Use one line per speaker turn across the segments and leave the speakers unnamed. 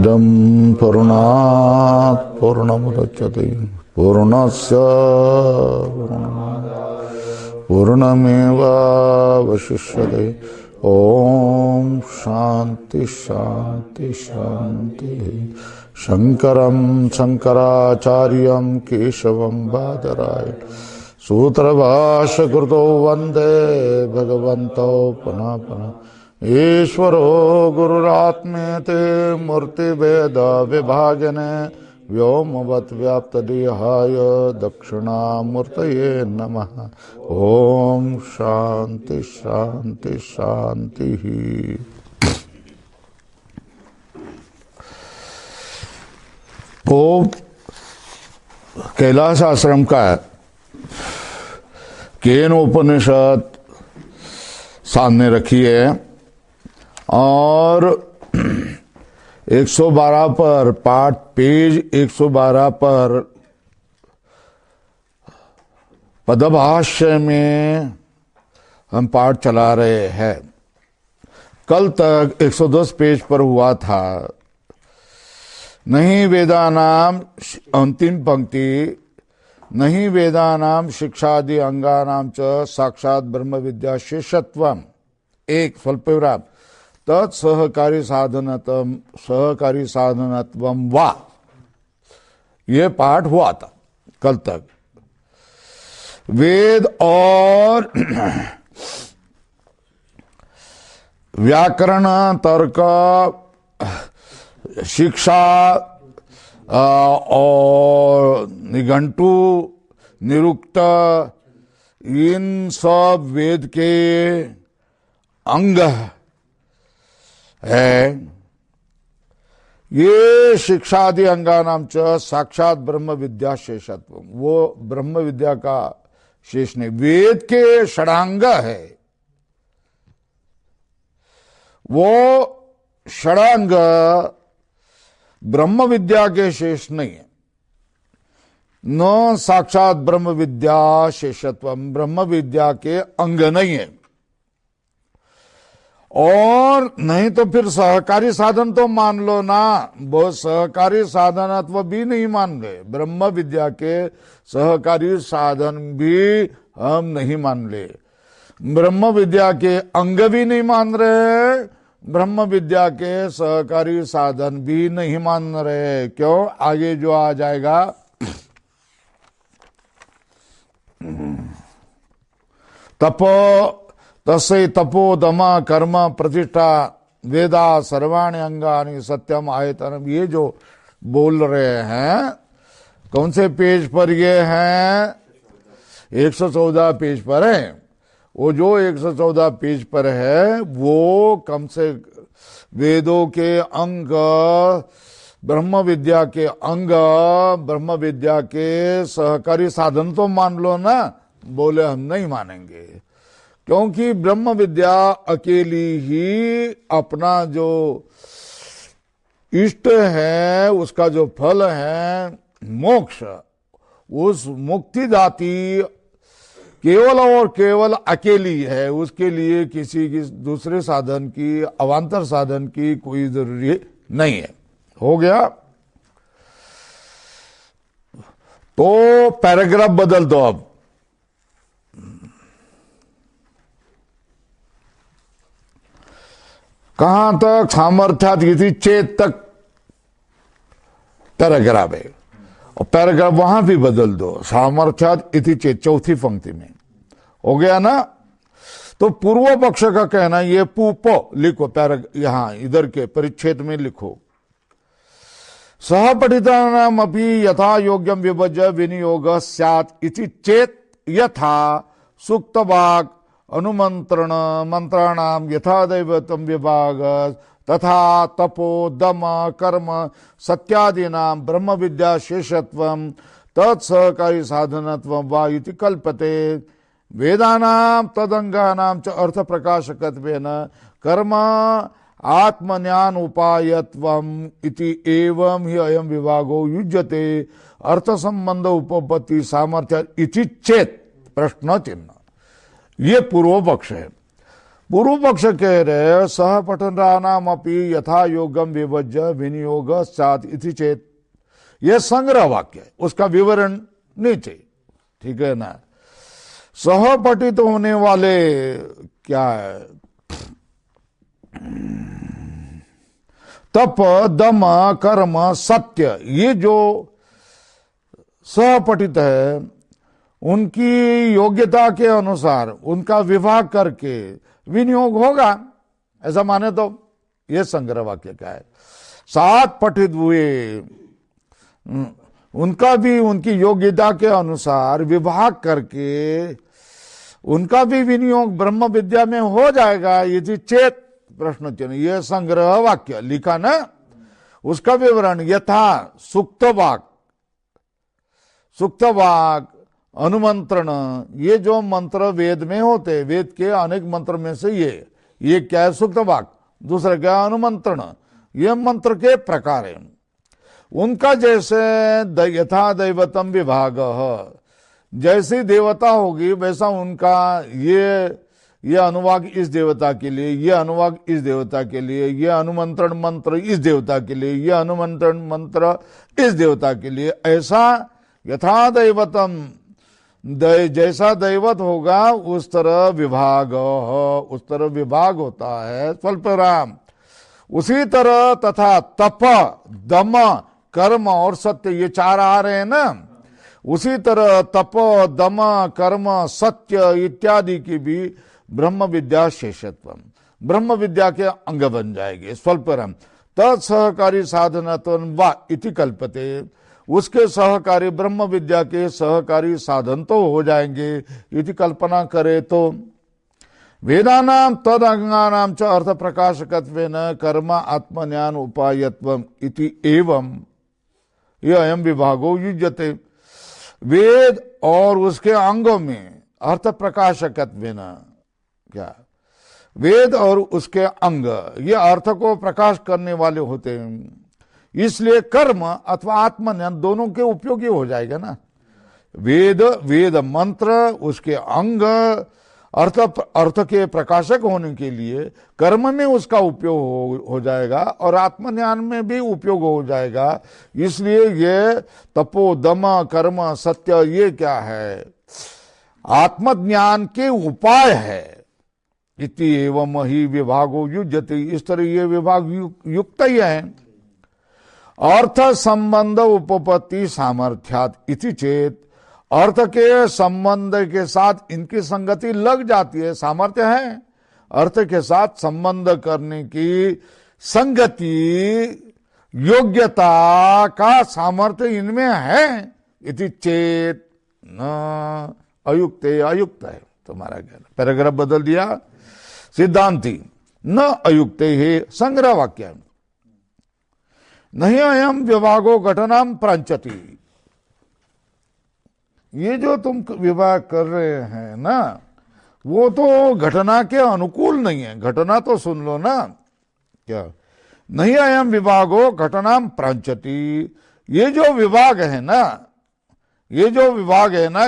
इदं पूर्णात् पूर्णमुदच्यते पूर्णस्य पूर्णमेवावशिष्यते। ओम शांति शांति शांति। शंकरं शंकराचार्यं केशवं बादरायणं सूत्रभाष्यकृतो वंदे भगवन्तौ पुनः पुनः। ईश्वरो गुरुरात्मेति मूर्तिभेद विभागिने व्योमवत् व्याप्तदेहाय दक्षिणामूर्तये नमः। ओम शांति शांति शांति। तो कैलाश आश्रम का केन उपनिषद सामने रखी है और 112 पर पाठ पेज 112 पर पदभाष्य में हम पाठ चला रहे हैं। कल तक 110 पेज पर हुआ था। नहीं वेदानाम, अंतिम पंक्ति, नहीं वेदानाम शिक्षादि अंगानाम च साक्षात ब्रह्म विद्या शेषत्वम, एक स्वल्प विराम, तत्सहकारी साधनत्वम वा, ये पाठ हुआ था कल तक। वेद और व्याकरण, तर्क, शिक्षा और निघंटु, निरुक्त, इन सब वेद के अंग है। ये शिक्षादि अंगानाम च साक्षात ब्रह्म विद्या शेषत्व, वो ब्रह्म विद्या का शेष नहीं, वेद के षडांग है। वो षडांग ब्रह्म विद्या के शेष नहीं है। न साक्षात ब्रह्म विद्या शेषत्व, ब्रह्म विद्या के अंग नहीं है। और नहीं तो फिर सहकारी साधन तो मान लो ना, वो सहकारी साधनत्व भी नहीं मान रहे। ब्रह्म विद्या के सहकारी साधन भी हम नहीं मान ले। ब्रह्म विद्या के अंग भी नहीं मान रहे, ब्रह्म विद्या के सहकारी साधन भी नहीं मान रहे। क्यों? आगे जो आ जाएगा, तपो तस्य तपो दम कर्म प्रतिष्ठा वेदा सर्वाणि अंगानि सत्यम आयतनम, ये जो बोल रहे हैं, कौन से पेज पर ये हैं? 114 पेज पर है। वो जो 114 पेज पर है वो कम से वेदों के अंग, ब्रह्म विद्या के अंग, ब्रह्म विद्या के सहकारी साधन तो मान लो ना। बोले हम नहीं मानेंगे, क्योंकि ब्रह्म विद्या अकेली ही अपना जो इष्ट है, उसका जो फल है मोक्ष, उस मुक्तिदाती केवल और केवल अकेली है। उसके लिए किसी की दूसरे साधन की, अवान्तर साधन की कोई जरूरी नहीं है। हो गया? तो पैराग्राफ बदल दो। अब कहां तक? सामर्थ्यात इति चेत तक पैराग्राफ है, और पैराग्राफ वहां भी बदल दो, सामर्थ्यात इति चेत, चौथी पंक्ति में। हो गया ना? तो पूर्व पक्ष का कहना, ये पूपो लिखो, यहां इधर के परिच्छेद में लिखो। सहपठितानाम अपि यथा योग्यम विभज्य विनियोग स्यात् इति चेत यथा सूक्तवाक् अनुमंत्रण मंत्राणाम यथा दैवतम विभाग तथा तपो दम कर्म सत्यादीनाम ब्रह्म विद्या शेषत्वम तत्सहकारी साधनत्वम वा इति कल्पते। वेदानाम तदंगानाम च अर्थ प्रकाशकत्वेन कर्म आत्मज्ञान उपायत्वम इति एवं ही अयम विभागो युज्यते अर्थ संबंध उपपत्ति सामर्थ्य इति चेत प्रश्न चिन्ह। ये पूर्व पक्ष है। पूर्व पक्ष कह रहे सह पठनानाम अपि यथा योगम विभज्य विनियोग सात इति चेत, यह संग्रह वाक्य है, उसका विवरण नीचे, ठीक है ना। सह पठित होने वाले क्या है, तप दम कर्म सत्य, ये जो सहपठित है उनकी योग्यता के अनुसार उनका विभाग करके विनियोग होगा, ऐसा माने तो यह संग्रह वाक्य क्या है। सात पठित हुए उनका भी उनकी योग्यता के अनुसार विभाग करके उनका भी विनियोग ब्रह्म विद्या में हो जाएगा, यदि चेत प्रश्न चिन्ह, यह संग्रह वाक्य लिखा ना, उसका विवरण यथा सुक्तवाक, सुक्तवाक अनुमंत्रण, ये जो मंत्र वेद में होते, वेद के अनेक मंत्र में से ये क्या है सुक्तवाक, दूसरा क्या है अनुमंत्रण, ये मंत्र के प्रकार है। उनका जैसे यथा दैवतम विभाग, जैसी देवता होगी वैसा उनका ये अनुवाग इस देवता के लिए, ये अनुवाग इस देवता के लिए, ये अनुमंत्रण मंत्र इस देवता के लिए, ये अनुमंत्रण मंत्र इस देवता के लिए, ऐसा यथा दैवतम, जैसा दैवत होगा उस तरह विभाग, उस तरह विभाग होता है स्वल्पराम। उसी तरह तथा तप दम कर्म और सत्य, ये चार आ रहे हैं ना, उसी तरह तप दम कर्म सत्य इत्यादि की भी ब्रह्म विद्या शेषत्व, ब्रह्म विद्या के अंग बन जाएंगे। स्वल्परम तत्सहकारी साधनत्वं वा इति कल्पते, उसके सहकारी ब्रह्म विद्या के सहकारी साधन तो हो जाएंगे यदि कल्पना करे तो। वेदानाम तद अंगानाम च अर्थ प्रकाशकत्वेन कर्म आत्मज्ञान उपायत्वम इति एवं यह अयम विभागो युज्यते। वेद और उसके अंगों में अर्थ प्रकाशकत्वेन, क्या वेद और उसके अंग ये अर्थ को प्रकाश करने वाले होते हैं, इसलिए कर्म अथवा आत्मज्ञान दोनों के उपयोगी हो जाएगा ना। वेद मंत्र उसके अंग अर्थ के प्रकाशक होने के लिए कर्म में उसका उपयोग हो जाएगा और आत्मज्ञान में भी उपयोग हो जाएगा। इसलिए ये तपो दम कर्म सत्य ये क्या है, आत्मज्ञान के उपाय है। इति एवं ही विभागो युज्यते, इस तरह ये विभाग युक्त ही है। अर्थ संबंध उपपत्ति सामर्थ्यात इति चेत, अर्थ के संबंध के साथ इनकी संगति लग जाती है, सामर्थ्य है, अर्थ के साथ संबंध करने की संगति योग्यता का सामर्थ्य इनमें है। इति चेत न अयुक्त, अयुक्त है तुम्हारा कहना, पैराग्राफ बदल दिया। सिद्धांति न अयुक्त है, संग्रह वाक्य नहीं अयम विभागो घटनाम प्रांचति, ये जो तुम विभाग कर रहे हैं ना वो तो घटना के अनुकूल नहीं है। घटना तो सुन लो ना, क्या नहीं अयम विभागो घटनाम प्रांचति, ये जो विभाग है ना, ये जो विभाग है ना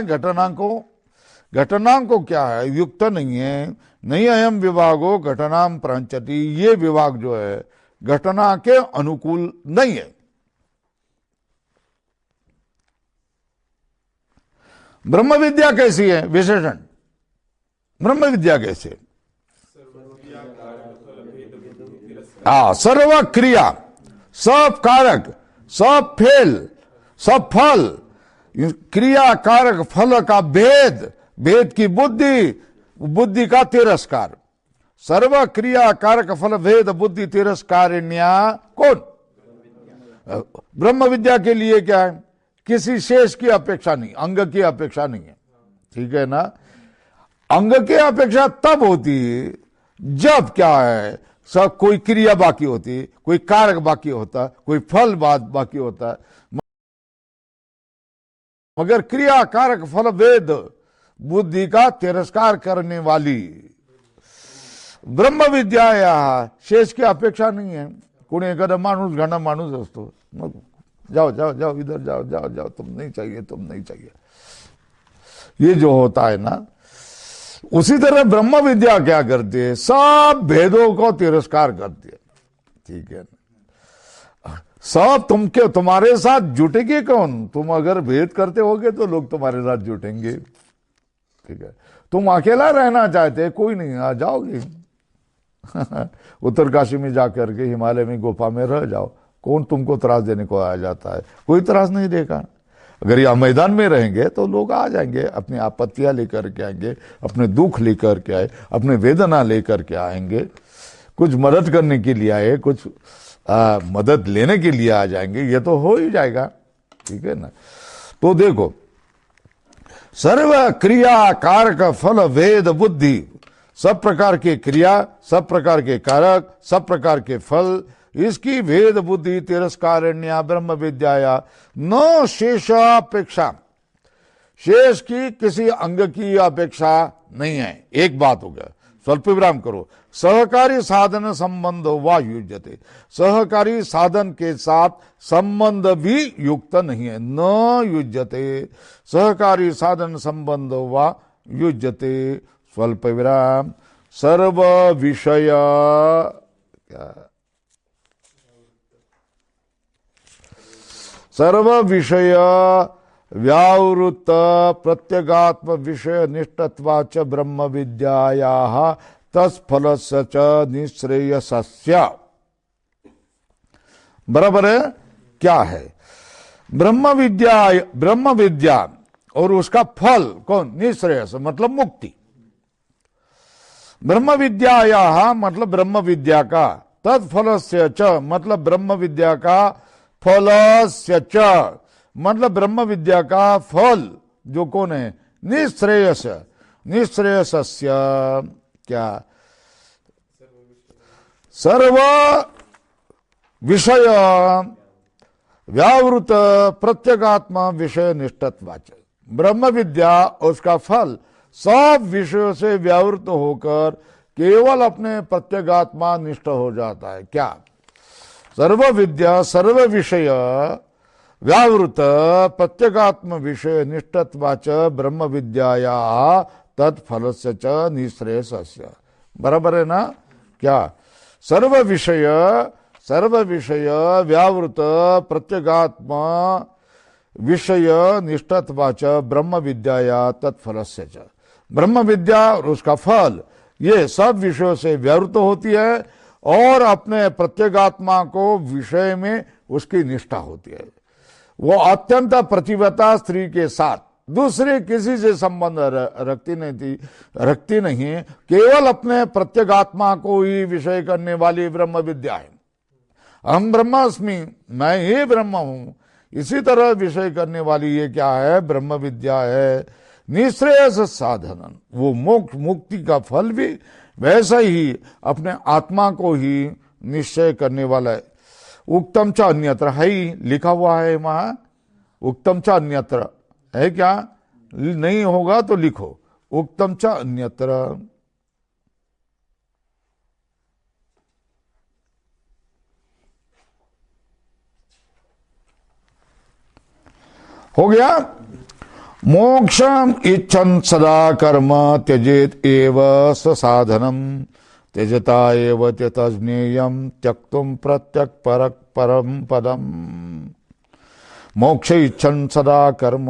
घटना को क्या है युक्त नहीं है। नहीं अयम विभागो घटनाम प्रांचति, ये विभाग जो है घटना के अनुकूल नहीं है। ब्रह्म विद्या कैसी है, विशेषण ब्रह्म विद्या कैसे, सर्व क्रिया सब कारक सब फेल सब फल, क्रिया कारक फल का भेद, भेद की बुद्धि, बुद्धि का तिरस्कार, सर्व क्रिया कारक फल भेद बुद्धि तिरस्कारिण्या कौन, ब्रह्म विद्या के लिए क्या है, किसी शेष की अपेक्षा नहीं, अंग की अपेक्षा नहीं है, ठीक है ना। अंग की अपेक्षा तब होती है जब क्या है सब कोई क्रिया बाकी होती, कोई कारक बाकी होता, कोई फल बाकी होता, मगर क्रिया कारक फल भेद बुद्धि का तिरस्कार करने वाली ब्रह्म विद्या या शेष की अपेक्षा नहीं है। कोणी एखादा माणूस घाणा माणूस असतो, मग जाओ जाओ जाओ इधर जाओ जाओ जाओ, तुम नहीं चाहिए तुम नहीं चाहिए, ये जो होता है ना, उसी तरह ब्रह्म विद्या क्या करती है, सब भेदों को तिरस्कार करती है। ठीक है, सब तुम्हारे साथ जुटेंगे कौन? तुम अगर भेद करते होगे तो लोग तुम्हारे साथ जुटेंगे। ठीक है, तुम अकेला रहना चाहते, कोई नहीं, आ जाओगे उत्तरकाशी में जाकर के हिमालय में गुफा में रह जाओ, कौन तुमको त्रास देने को आ जाता है? कोई त्रास नहीं देगा। अगर यह मैदान में रहेंगे तो लोग आ जाएंगे, अपनी आपत्तियां लेकर के आएंगे, अपने दुख लेकर के आए, अपने वेदना लेकर के आएंगे, कुछ मदद करने के लिए आए, कुछ मदद लेने के लिए आ जाएंगे, ये तो हो ही जाएगा। ठीक है ना? तो देखो, सर्व क्रिया कारक फल भेद बुद्धि, सब प्रकार के क्रिया, सब प्रकार के कारक, सब प्रकार के फल, इसकी भेद बुद्धि तिरस्कारण्या ब्रह्म विद्याया न शेषापेक्षा, शेष की किसी अंग की अपेक्षा नहीं है। एक बात हो गया, स्वल्प विराम करो। सहकारी साधन संबंध वा युज्यते, सहकारी साधन के साथ संबंध भी युक्त नहीं है। न युज्यते सहकारी साधन संबंध वा युज्यते, स्वल्प विराम। सर्व विषय क्या, सर्व विषय व्यावृत प्रत्यगात्म विषय निष्ठत्वाच ब्रह्म विद्यायाः तत्फलस्य च निःश्रेयसस्य। बराबर है? क्या है? ब्रह्म विद्या और उसका फल कौन? निःश्रेयस मतलब मुक्ति। ब्रह्म विद्यायाः मतलब ब्रह्म विद्या का, तत्फलस्य च मतलब ब्रह्म विद्या का, फलस्य च मतलब ब्रह्म विद्या का फल जो कौन है? निःश्रेयस, निःश्रेयसस्य क्या? सर्व विषय व्यावृत प्रत्यगात्मा विषय निष्ठत्वाच, ब्रह्म विद्या उसका फल सब विषयों से व्यावृत होकर केवल अपने प्रत्यगात्मा निष्ठ हो जाता है। क्या? सर्व विद्या सर्व विषय व्यावृत प्रत्यगात्म विषय निष्ठत्वाच ब्रह्म विद्याया तत्फलस्य च निःश्रेयसस्य। बराबर है ना? क्या? सर्व विषय व्यावृत प्रत्यगात्मा विषय निष्ठत्वाच ब्रह्म विद्याया तत्फलस्य च, ब्रह्म विद्या और उसका फल ये सब विषयों से व्यावृत होती है और अपने प्रत्यगात्मा को विषय में उसकी निष्ठा होती है। वो अत्यंत प्रतिव्रता स्त्री के साथ दूसरे किसी से संबंध रखती नहीं, केवल अपने प्रत्यगात्मा को ही विषय करने वाली ब्रह्म विद्या है। हम ब्रह्मास्मि, मैं ही ब्रह्म हूं, इसी तरह विषय करने वाली ये क्या है? ब्रह्म विद्या है। निःश्रेयस साधन, वो मोक्ष मुक्ति का फल भी वैसा ही अपने आत्मा को ही निश्चय करने वाला है। उक्तम च अन्यत्र है ही, लिखा हुआ है वहां, उक्तम च अन्यत्र है क्या? नहीं होगा तो लिखो, उक्तम च अन्यत्र। हो गया? मोक्षम इच्छन सदा कर्म त्यजेत एव साधनम, त्यजता एव त्यज्ञेयम त्यक्तुम प्रत्यक परक परम पदम। मोक्ष इच्छन सदा कर्म,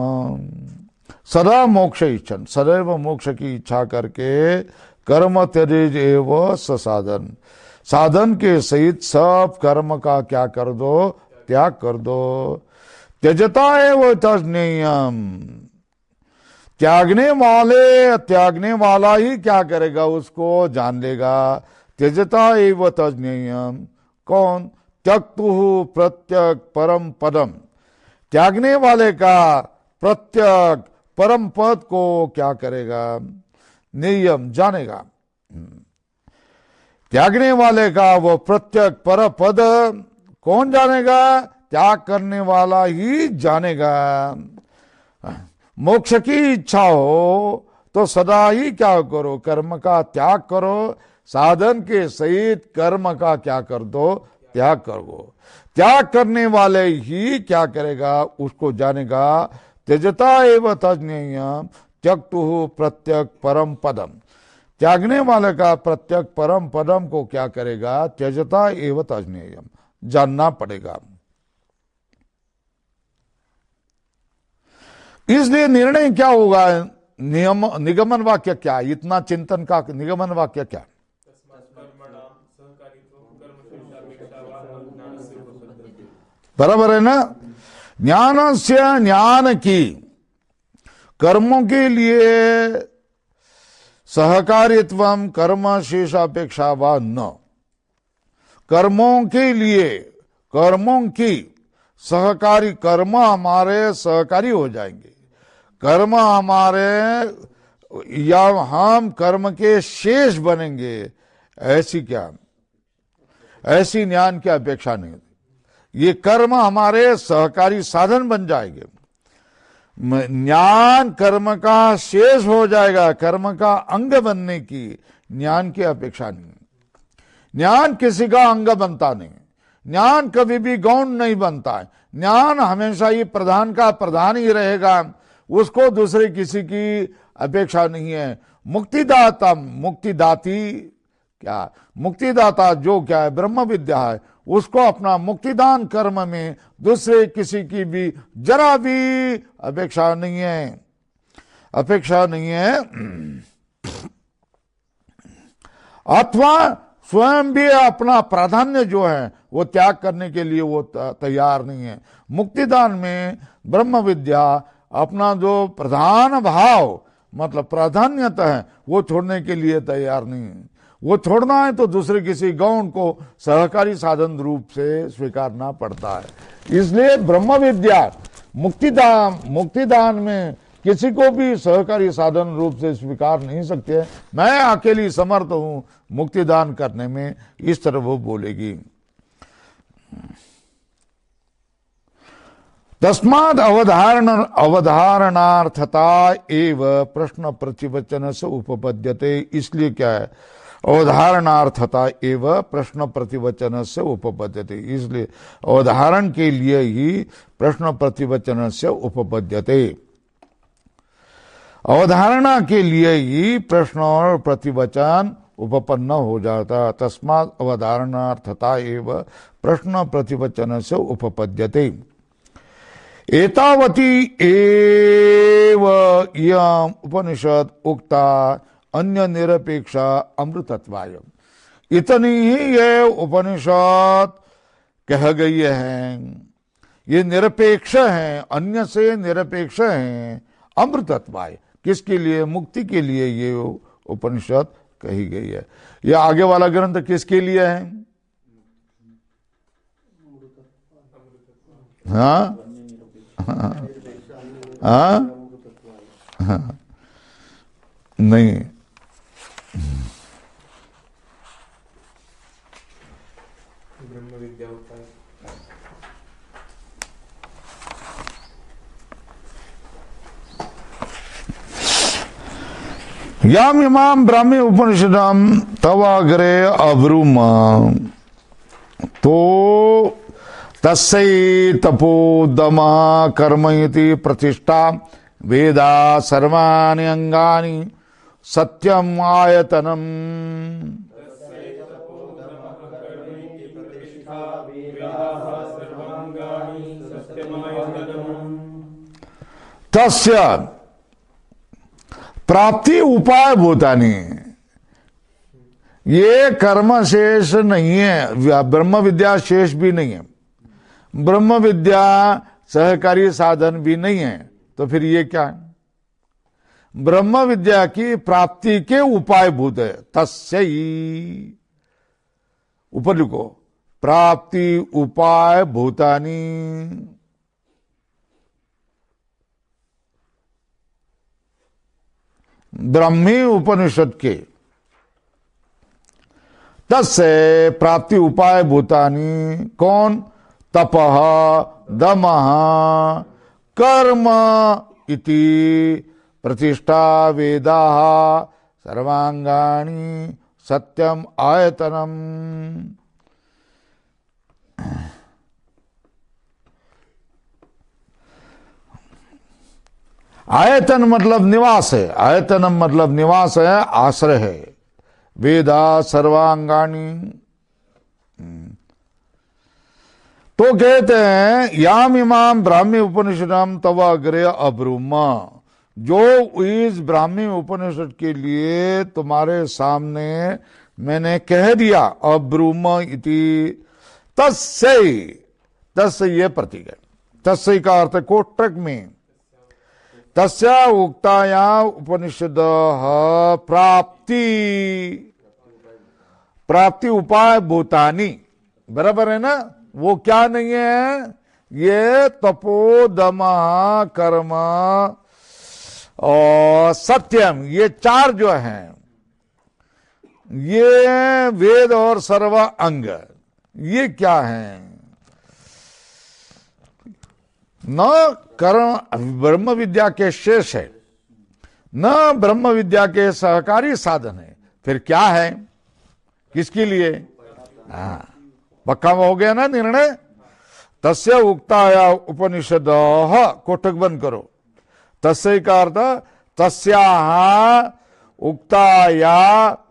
सदा मोक्ष इच्छन, सदैव मोक्ष की इच्छा करके कर्म त्यजेत एव साधन, साधन के सहित सब कर्म का क्या कर दो? त्याग कर दो। त्यजता एव त्यज्ञेयम, त्यागने वाला ही क्या करेगा? उसको जान लेगा। त्यजता एव त्यज्ञेयम, कौन? त्यक्तुः प्रत्यक परम पदम, त्यागने वाले का प्रत्यक परम पद को क्या करेगा? नियम जानेगा। त्यागने वाले का वो प्रत्यक पर पद कौन जानेगा? त्याग करने वाला ही जानेगा। मोक्ष की इच्छा हो तो सदा ही क्या करो? कर्म का त्याग करो। साधन के सहित कर्म का क्या कर दो? त्याग करो। त्याग करने वाले ही क्या करेगा? उसको जानेगा। त्यजता एव त्यज्ञेयम त्यक्तुः प्रत्यक परम पदम, त्यागने वाले का प्रत्यक परम पदम को क्या करेगा, त्यजता एवं तजनेयम, जानना पड़ेगा। इसलिए निर्णय क्या होगा, निगमन वाक्य क्या, इतना चिंतन का निगमन वाक्य क्या? बराबर है ना। ज्ञान से, ज्ञान की कर्मों के लिए सहकारित्वम कर्म शेषापेक्षा व न, कर्मों के लिए, कर्मों की सहकारी, कर्म हमारे सहकारी हो जाएंगे, कर्म हमारे, या हम कर्म के शेष बनेंगे, ऐसी क्या, ऐसी ज्ञान की अपेक्षा नहीं। ये कर्म हमारे सहकारी साधन बन जाएंगे, ज्ञान कर्म का शेष हो जाएगा, कर्म का अंग बनने की ज्ञान की अपेक्षा नहीं। ज्ञान किसी का अंग बनता नहीं, ज्ञान कभी भी गौण नहीं बनता है, ज्ञान हमेशा ही प्रधान का प्रधान ही रहेगा, उसको दूसरे किसी की अपेक्षा नहीं है। मुक्तिदाता, मुक्तिदाती क्या, मुक्तिदाता जो क्या है, ब्रह्म विद्या है, उसको अपना मुक्तिदान कर्म में दूसरे किसी की भी जरा भी अपेक्षा नहीं है, अपेक्षा नहीं है। अथवा स्वयं भी अपना प्राधान्य जो है वो त्याग करने के लिए वो तैयार नहीं है। मुक्तिदान में ब्रह्म विद्या अपना जो प्रधान भाव मतलब प्राधान्यता है वो छोड़ने के लिए तैयार नहीं है। वो छोड़ना है तो दूसरे किसी गौण को सहकारी साधन रूप से स्वीकारना पड़ता है। इसलिए ब्रह्म विद्या मुक्तिदान में किसी को भी सहकारी साधन रूप से स्वीकार नहीं सकते। मैं अकेली समर्थ हूं मुक्तिदान करने में, इस तरह वो बोलेगी। तस्माद अवधारणार्थता एव प्रश्न प्रतिवचन से उपपद्यते। इसलिए क्या है, अवधारणार्थता एव प्रश्न प्रतिवचन से उपपद्यते, इसलिए अवधारण के लिए ही प्रश्न प्रतिवचन से उपपद्यते। अवधारणा के लिए ही प्रश्न और प्रतिवचन उपपन्न हो जाता। तस्मात् अवधारणार्थता एव प्रश्न प्रतिवचन से उपपद्यते। एतावती एव इयम् उपनिषद उक्ता अन्य निरपेक्षा अमृतत्वाय। इतनी ही ये उपनिषद कह गई है, ये निरपेक्ष है, अन्य से निरपेक्ष है, अमृतत्वाय। किसके लिए, मुक्ति के लिए ये उपनिषद कही गई है। यह आगे वाला ग्रंथ किसके लिए है? हाँ हाँ हाँ नहीं,
ब्रह्म विद्या होता है।
याम इमाम ब्राह्मी उपनिषदम तवाग्रे अब्रूम, तो तस्यै तपोदमा कर्म इति प्रतिष्ठा वेदा सर्वाणि अंगानि सत्यम आयतनम। तस्य प्राप्ति उपाय भूतानि, ये कर्म शेष नहीं है, ब्रह्म विद्या शेष भी नहीं है, ब्रह्म विद्या सहकारी साधन भी नहीं है, तो फिर ये क्या है? ब्रह्म विद्या की प्राप्ति के उपाय भूत है। तस्य ऊपर लिखो, प्राप्ति उपाय भूतानि। ब्रह्मी उपनिषद के तस्य प्राप्ति उपाय भूतानि कौन? तपः दमः कर्म इति प्रतिष्ठा वेदाः सर्वांगानि सत्यम आयतनम। आयतन मतलब निवास है, आयतनम मतलब निवास है, आश्रय है। वेदा सर्वांगानी। तो कहते हैं याम इमाम ब्राह्मी उपनिषदम तव अग्रे अब्रूमा, जो इस ब्राह्मी उपनिषद के लिए तुम्हारे सामने मैंने कह दिया, अब्रूमा इति तस्य ये प्रतीक है। तस्य का अर्थ कोष्ठक में, तस्या उक्ताया उपनिषद प्राप्ति उपाय भूतानी, बराबर है ना। वो क्या नहीं है, ये तपोदम कर्म और सत्यम, ये चार जो हैं, ये वेद और सर्व अंग, ये क्या है? न कर्म ब्रह्म विद्या के शेष है, न ब्रह्म विद्या के सहकारी साधन है, फिर क्या है? किसके लिए? पक्का हो गया ना निर्णय। तस्य उक्ताया उपनिषद, कोष्ठक बंद करो। तस्य का अर्थ तस्याः उक्ताया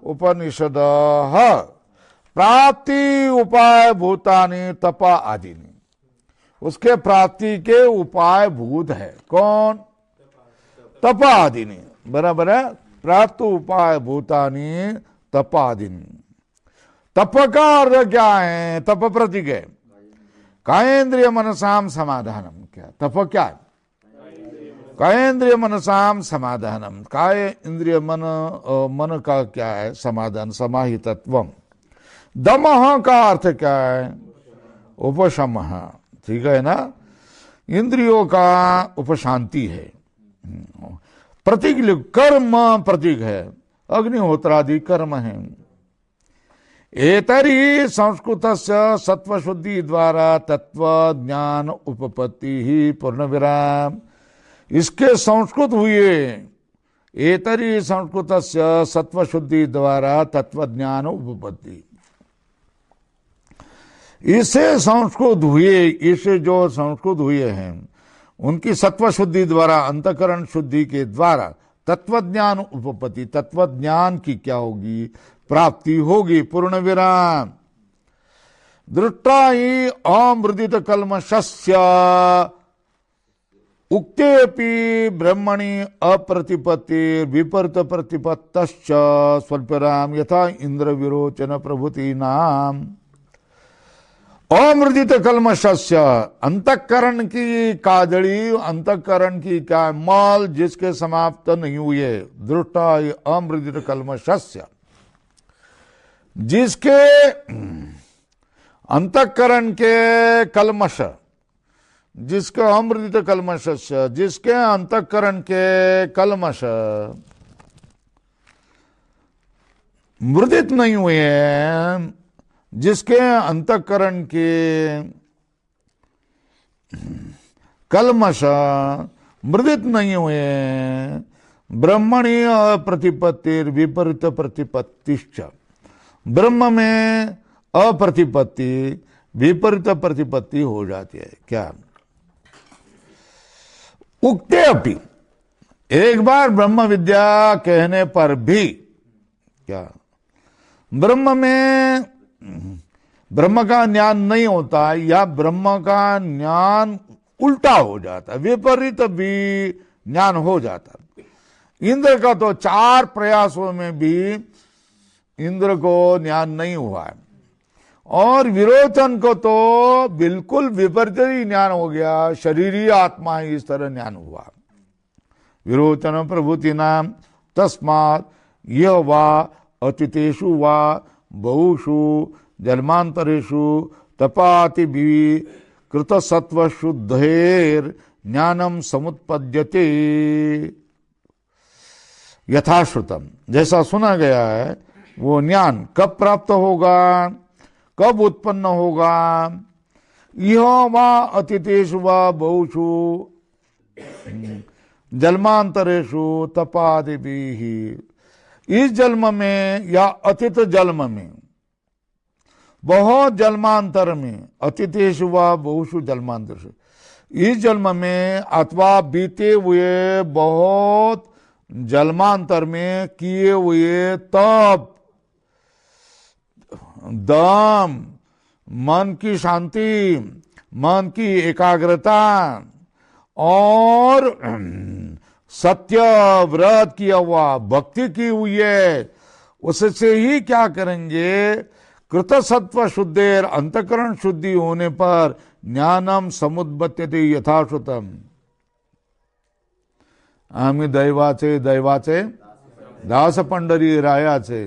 उपनिषद प्राप्ति उपाय भूतानि तपा आदिनी, उसके प्राप्ति के उपाय भूत है कौन? तपा आदिनी, बराबर है। प्राप्त उपाय भूतानि तपा आदिनी। तप का अर्थ क्या है? तप प्रतीक है। कायेंद्रिय मनसाम समाधानम, क्या तप क्या है? कायेंद्रिय मनसाम समाधानम, काय इंद्रिय मन का क्या है? समाधान, समाहितत्वम। दमः का अर्थ क्या है? उपशमः, ठीक है ना, इंद्रियों का उपशांति है। प्रतीक कर्म प्रतीक है, अग्निहोत्रादि कर्म है। एतरी संस्कृतस्य सत्वशुद्धि द्वारा तत्व ज्ञान उपपत्ति ही पूर्ण विराम, इसके संस्कृत हुए। एतरी संस्कृतस्य सत्वशुद्धि द्वारा तत्व ज्ञान उपपत्ति, इसे संस्कृत हुए, इसे जो संस्कृत हुए हैं उनकी सत्व शुद्धि द्वारा, अंतकरण शुद्धि के द्वारा तत्वज्ञान उपपत्ति, तत्वज्ञान की क्या होगी? प्राप्ति होगी, पूर्ण विराम। दृष्टा ही अमृदित कल्मषस्य उक्तेपि ब्रह्मणि अप्रतिपत्ति विपरीत प्रतिपत्तश्च स्वल्पराम यथा इंद्र विरोचन प्रभुति नाम। अमृदित कल्मषस्य, अंतःकरण की काजड़ी, अंतःकरण की क्या मल जिसके समाप्त नहीं हुए। दृष्टा अमृदित कल्मषस्य, जिसके अंतःकरण के कल्मष, जिसके अमृदित कल्मषस्य, जिसके अंतःकरण के कल्मष मृदित नहीं हुए हैं, जिसके अंतःकरण के कल्मष मृदित नहीं हुए, ब्रह्मणि अप्रतिपत्तिर विपरीत प्रतिपत्तिश्च, ब्रह्म में अप्रतिपत्ति विपरीत प्रतिपत्ति हो जाती है। क्या? उक्ते अपि, एक बार ब्रह्म विद्या कहने पर भी क्या ब्रह्म में ब्रह्म का ज्ञान नहीं होता, या ब्रह्म का ज्ञान उल्टा हो जाता, विपरीत भी ज्ञान हो जाता। इंद्र का तो 4 प्रयासों में भी इंद्र को ज्ञान नहीं हुआ है, और विरोचन को तो बिल्कुल विपरीत ही ज्ञान हो गया, शरीरी आत्मा ही इस तरह ज्ञान हुआ। विरोचन प्रभुति नाम तस्मात् यह वा अतिथेषु वा बहुषु जन्मांतरेषु तपाति भी कृत सत्व शुद्धेर ज्ञानम समुत्पद्यते यथाश्रुतम, जैसा सुना गया है वो ज्ञान कब प्राप्त होगा, कब उत्पन्न होगा। यह वा अतिथेषु वा बहुषु जन्मांतरेषु तपादि भी, इस जन्म में या अतीत जन्म में, बहुत जन्मांतर में, अतिथेषु वा बहुषु जन्मांतरेषु, इस जन्म में अथवा बीते हुए बहुत जन्मांतर में किए हुए तप दम, मन की शांति, मन की एकाग्रता और सत्य व्रत किया हुआ, भक्ति की हुई है, उससे ही क्या करेंगे, कृतसत्व शुद्धेर अंतकरण शुद्धि होने पर ज्ञानम समुद्बत्यते यथाश्रुतम। आम्ही दैवाचे दास पंडरी रायाचे।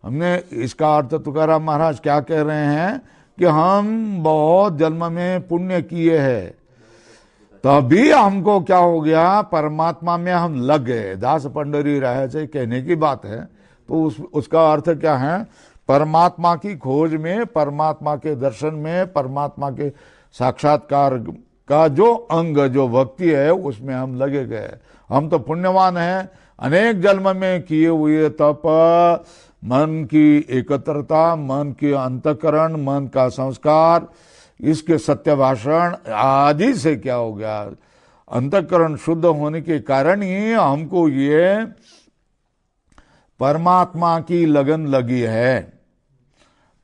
हमने इसका अर्थ तुकाराम महाराज क्या कह रहे हैं कि हम बहुत जन्म में पुण्य किए हैं, तभी हमको क्या हो गया, परमात्मा में हम लग गए। दास पंडरी रायाचे कहने की बात है, तो उसका अर्थ क्या है, परमात्मा की खोज में, परमात्मा के दर्शन में, परमात्मा के साक्षात्कार का जो अंग, जो भक्ति है, उसमें हम लगे गए। हम तो पुण्यवान हैं, अनेक जन्म में किए हुए तप, मन की एकत्रता, मन की अंतकरण, मन का संस्कार, इसके सत्य भाषण आदि से क्या हो गया, अंतकरण शुद्ध होने के कारण ही हमको ये परमात्मा की लगन लगी है,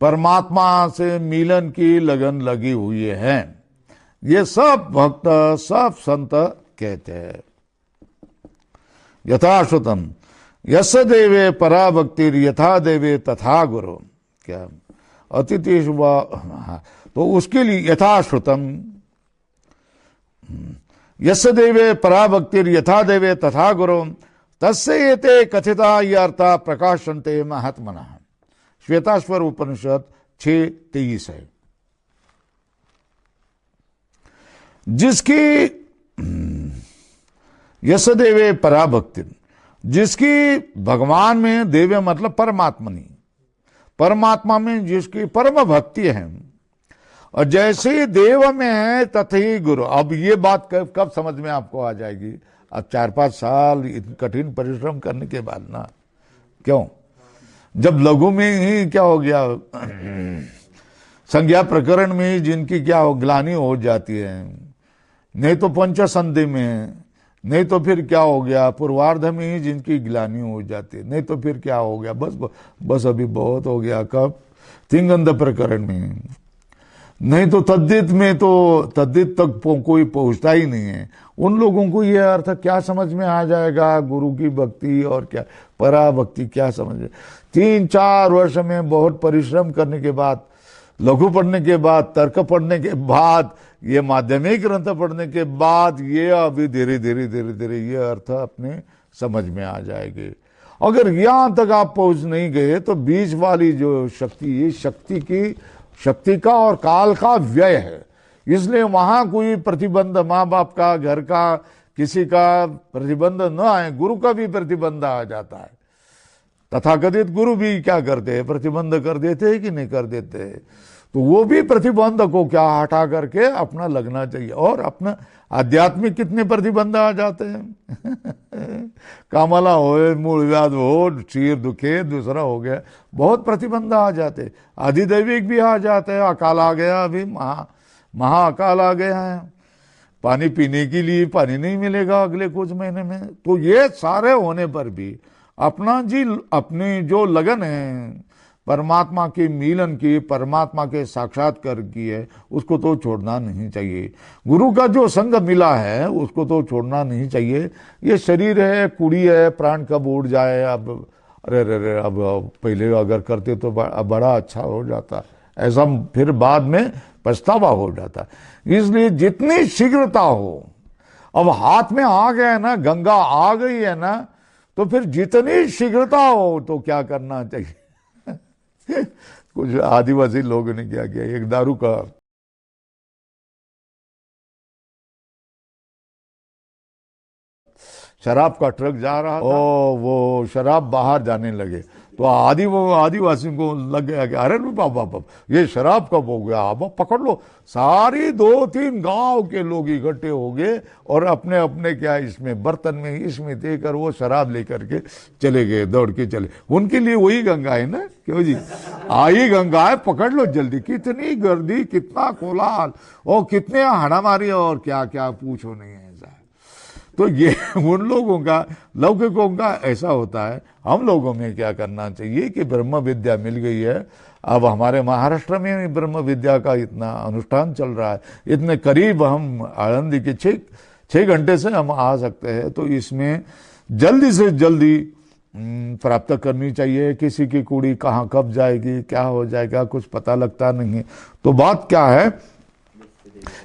परमात्मा से मिलन की लगन लगी हुई है। ये सब भक्त, सब संत कहते हैं। यथाश्रुतम यस देवे परा भक्तिर यथा देवे तथा गुरु। क्या अतिथि शुभ, तो उसके लिए यथाश्रुतम, यस देवे परा भक्तिर यथा देवे तथा गुरु तस्य एते कथिता ये अर्था प्रकाशन्ते महात्मनः। श्वेताश्वर उपनिषद 6:23 है। जिसकी यस देवे परा भक्ति, जिसकी भगवान में, देवे मतलब परमात्मनी, परमात्मा में जिसकी परम भक्ति है, और जैसे देव में है तथी गुरु। अब ये बात कब समझ में आपको आ जाएगी, अब 4-5 साल कठिन परिश्रम करने के बाद ना। क्यों, जब लघु में ही क्या हो गया, संज्ञा प्रकरण में जिनकी क्या हो ग्लानि हो जाती है, नहीं तो पंच संधि में, नहीं तो फिर क्या हो गया पूर्वार्ध में ही जिनकी ग्लानि हो जाती है, नहीं तो फिर क्या हो गया, बस अभी बहुत हो गया, कब, तिंगंध प्रकरण में, नहीं तो तद्दित में, तो तद्दित तक कोई पहुंचता ही नहीं है। उन लोगों को यह अर्थ क्या समझ में आ जाएगा, गुरु की भक्ति और क्या परा भक्ति क्या समझ में। 3-4 वर्ष में बहुत परिश्रम करने के बाद, लघु पढ़ने के बाद, तर्क पढ़ने के बाद, ये माध्यमिक ग्रंथ पढ़ने के बाद, ये अभी धीरे धीरे ये अर्थ अपने समझ में आ जाएंगे। अगर यहां तक आप पहुंच नहीं गए तो बीच वाली जो शक्ति, ये शक्ति का और काल का व्यय है, इसलिए वहां कोई प्रतिबंध, माँ बाप का, घर का, किसी का प्रतिबंध न आए, गुरु का भी प्रतिबंध आ जाता है। तथाकथित गुरु भी क्या करते हैं, प्रतिबंध कर देते हैं कि नहीं कर देते, तो वो भी प्रतिबंध को क्या हटा करके अपना लगना चाहिए। और अपना आध्यात्मिक कितने प्रतिबंध आ जाते हैं कामला हो, मूल व्याध हो, सिर दुखे, दूसरा हो गया, बहुत प्रतिबंध आ जाते, अधिदैविक भी आ जाते हैं। अकाल आ गया, अभी महा अकाल आ गया है, पानी पीने के लिए पानी नहीं मिलेगा अगले कुछ महीने में। तो ये सारे होने पर भी अपनी जो लगन है परमात्मा के मिलन की, परमात्मा के साक्षात्कार की है, उसको तो छोड़ना नहीं चाहिए। गुरु का जो संग मिला है उसको तो छोड़ना नहीं चाहिए। ये शरीर है, कुड़ी है, प्राण कब उड़ जाए, अब अरे अब पहले अगर करते तो बड़ा अच्छा हो जाता, ऐसा फिर बाद में पछतावा हो जाता। इसलिए जितनी शीघ्रता हो, अब हाथ में आ गया ना, गंगा आ गई है ना, तो फिर जितनी शीघ्रता हो तो क्या करना चाहिए कुछ आदिवासी लोगों ने क्या किया, एक दारू का शराब का ट्रक जा रहा था, वो शराब बाहर जाने लगे, तो आदिवासी को लग गया कि अरे बाबा ये शराब कब हो गया, अब पकड़ लो। सारी 2-3 गांव के लोग इकट्ठे हो गए और अपने अपने क्या इसमें बर्तन में इसमें देकर वो शराब लेकर के चले गए, दौड़ के चले। उनके लिए वही गंगा है ना, क्यों जी, आई गंगा है, पकड़ लो जल्दी। कितनी गर्दी, कितना कोलाहल और कितने हाड़ामारी और क्या क्या पूछो नहीं है। तो ये उन लोगों का, लौकिकों का ऐसा होता है। हम लोगों में क्या करना चाहिए कि ब्रह्म विद्या मिल गई है, अब हमारे महाराष्ट्र में भी ब्रह्म विद्या का इतना अनुष्ठान चल रहा है, इतने करीब हम आनंदी के 6 घंटे से हम आ सकते हैं, तो इसमें जल्दी से जल्दी प्राप्त करनी चाहिए। किसी की कुड़ी कहाँ कब जाएगी, क्या हो जाएगा, कुछ पता लगता नहीं है। तो बात क्या है,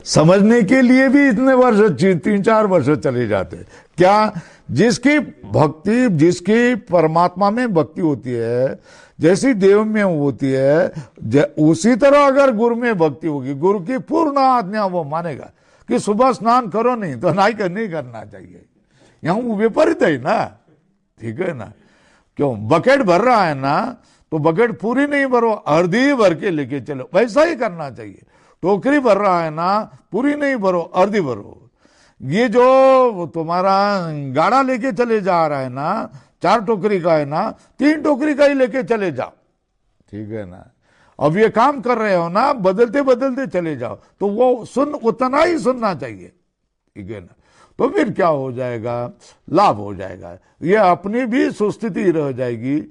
समझने के लिए भी इतने वर्ष, 3-4 वर्ष चले जाते हैं। क्या, जिसकी भक्ति, जिसकी परमात्मा में भक्ति होती है, जैसी देव में होती है, उसी तरह अगर गुरु में भक्ति होगी, गुरु की पूर्ण आज्ञा वो मानेगा कि सुबह स्नान करो, नहीं तो नहीं करना चाहिए। यहाँ विपरीत है ना, ठीक है ना। क्यों, बकेट भर रहा है ना, तो बकेट पूरी नहीं भरो, अर्धी भर के लेके चलो, वैसा ही करना चाहिए। टोकरी भर रहा है ना, पूरी नहीं भरो, अर्धी भरो। ये जो तुम्हारा गाड़ा लेके चले जा रहा है ना, 4 टोकरी का है ना, 3 टोकरी का ही लेके चले जाओ, ठीक है ना। अब ये काम कर रहे हो ना, बदलते बदलते चले जाओ, तो वो उतना ही सुनना चाहिए, ठीक है ना। तो फिर क्या हो जाएगा, लाभ हो जाएगा। ये अपनी भी सुस्थिति रह जाएगी,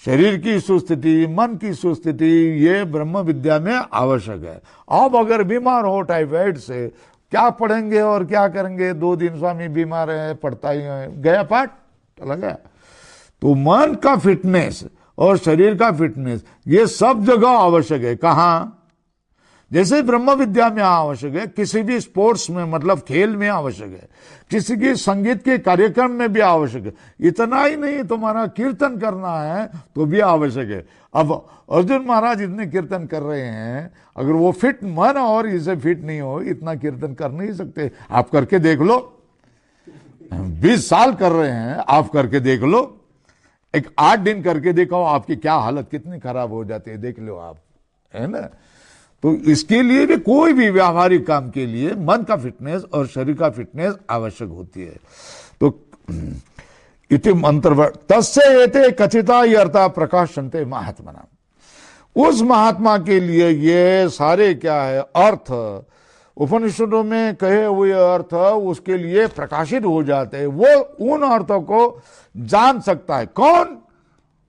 शरीर की सुस्थिति, मन की सुस्थिति, ये ब्रह्म विद्या में आवश्यक है। अब अगर बीमार हो टाइफाइड से, क्या पढ़ेंगे और क्या करेंगे, 2 दिन स्वामी बीमार है, पढ़ता ही है, गया पाठ, चला गया। तो मन का फिटनेस और शरीर का फिटनेस, ये सब जगह आवश्यक है। कहाँ, जैसे ब्रह्म विद्या में आवश्यक है, किसी भी स्पोर्ट्स में, मतलब खेल में आवश्यक है, किसी की संगीत के कार्यक्रम में भी आवश्यक है। इतना ही नहीं, तुम्हारा कीर्तन करना है तो भी आवश्यक है। अब अर्जुन महाराज इतने कीर्तन कर रहे हैं, अगर वो फिट मन और इसे फिट नहीं हो, इतना कीर्तन कर नहीं सकते। आप करके देख लो, 20 साल कर रहे हैं, आप करके देख लो, एक 8 दिन करके देखो, आपकी क्या हालत कितनी खराब हो जाती है, देख लो आप, है ना। तो इसके लिए भी, कोई भी व्यावहारिक काम के लिए मन का फिटनेस और शरीर का फिटनेस आवश्यक होती है। तो इति मंत्र तस्य एते कथिता ये अर्था प्रकाशन्ते महात्मना, उस महात्मा के लिए ये सारे क्या है अर्थ, उपनिषदों में कहे हुए अर्थ उसके लिए प्रकाशित हो जाते हैं। वो उन अर्थों को जान सकता है कौन,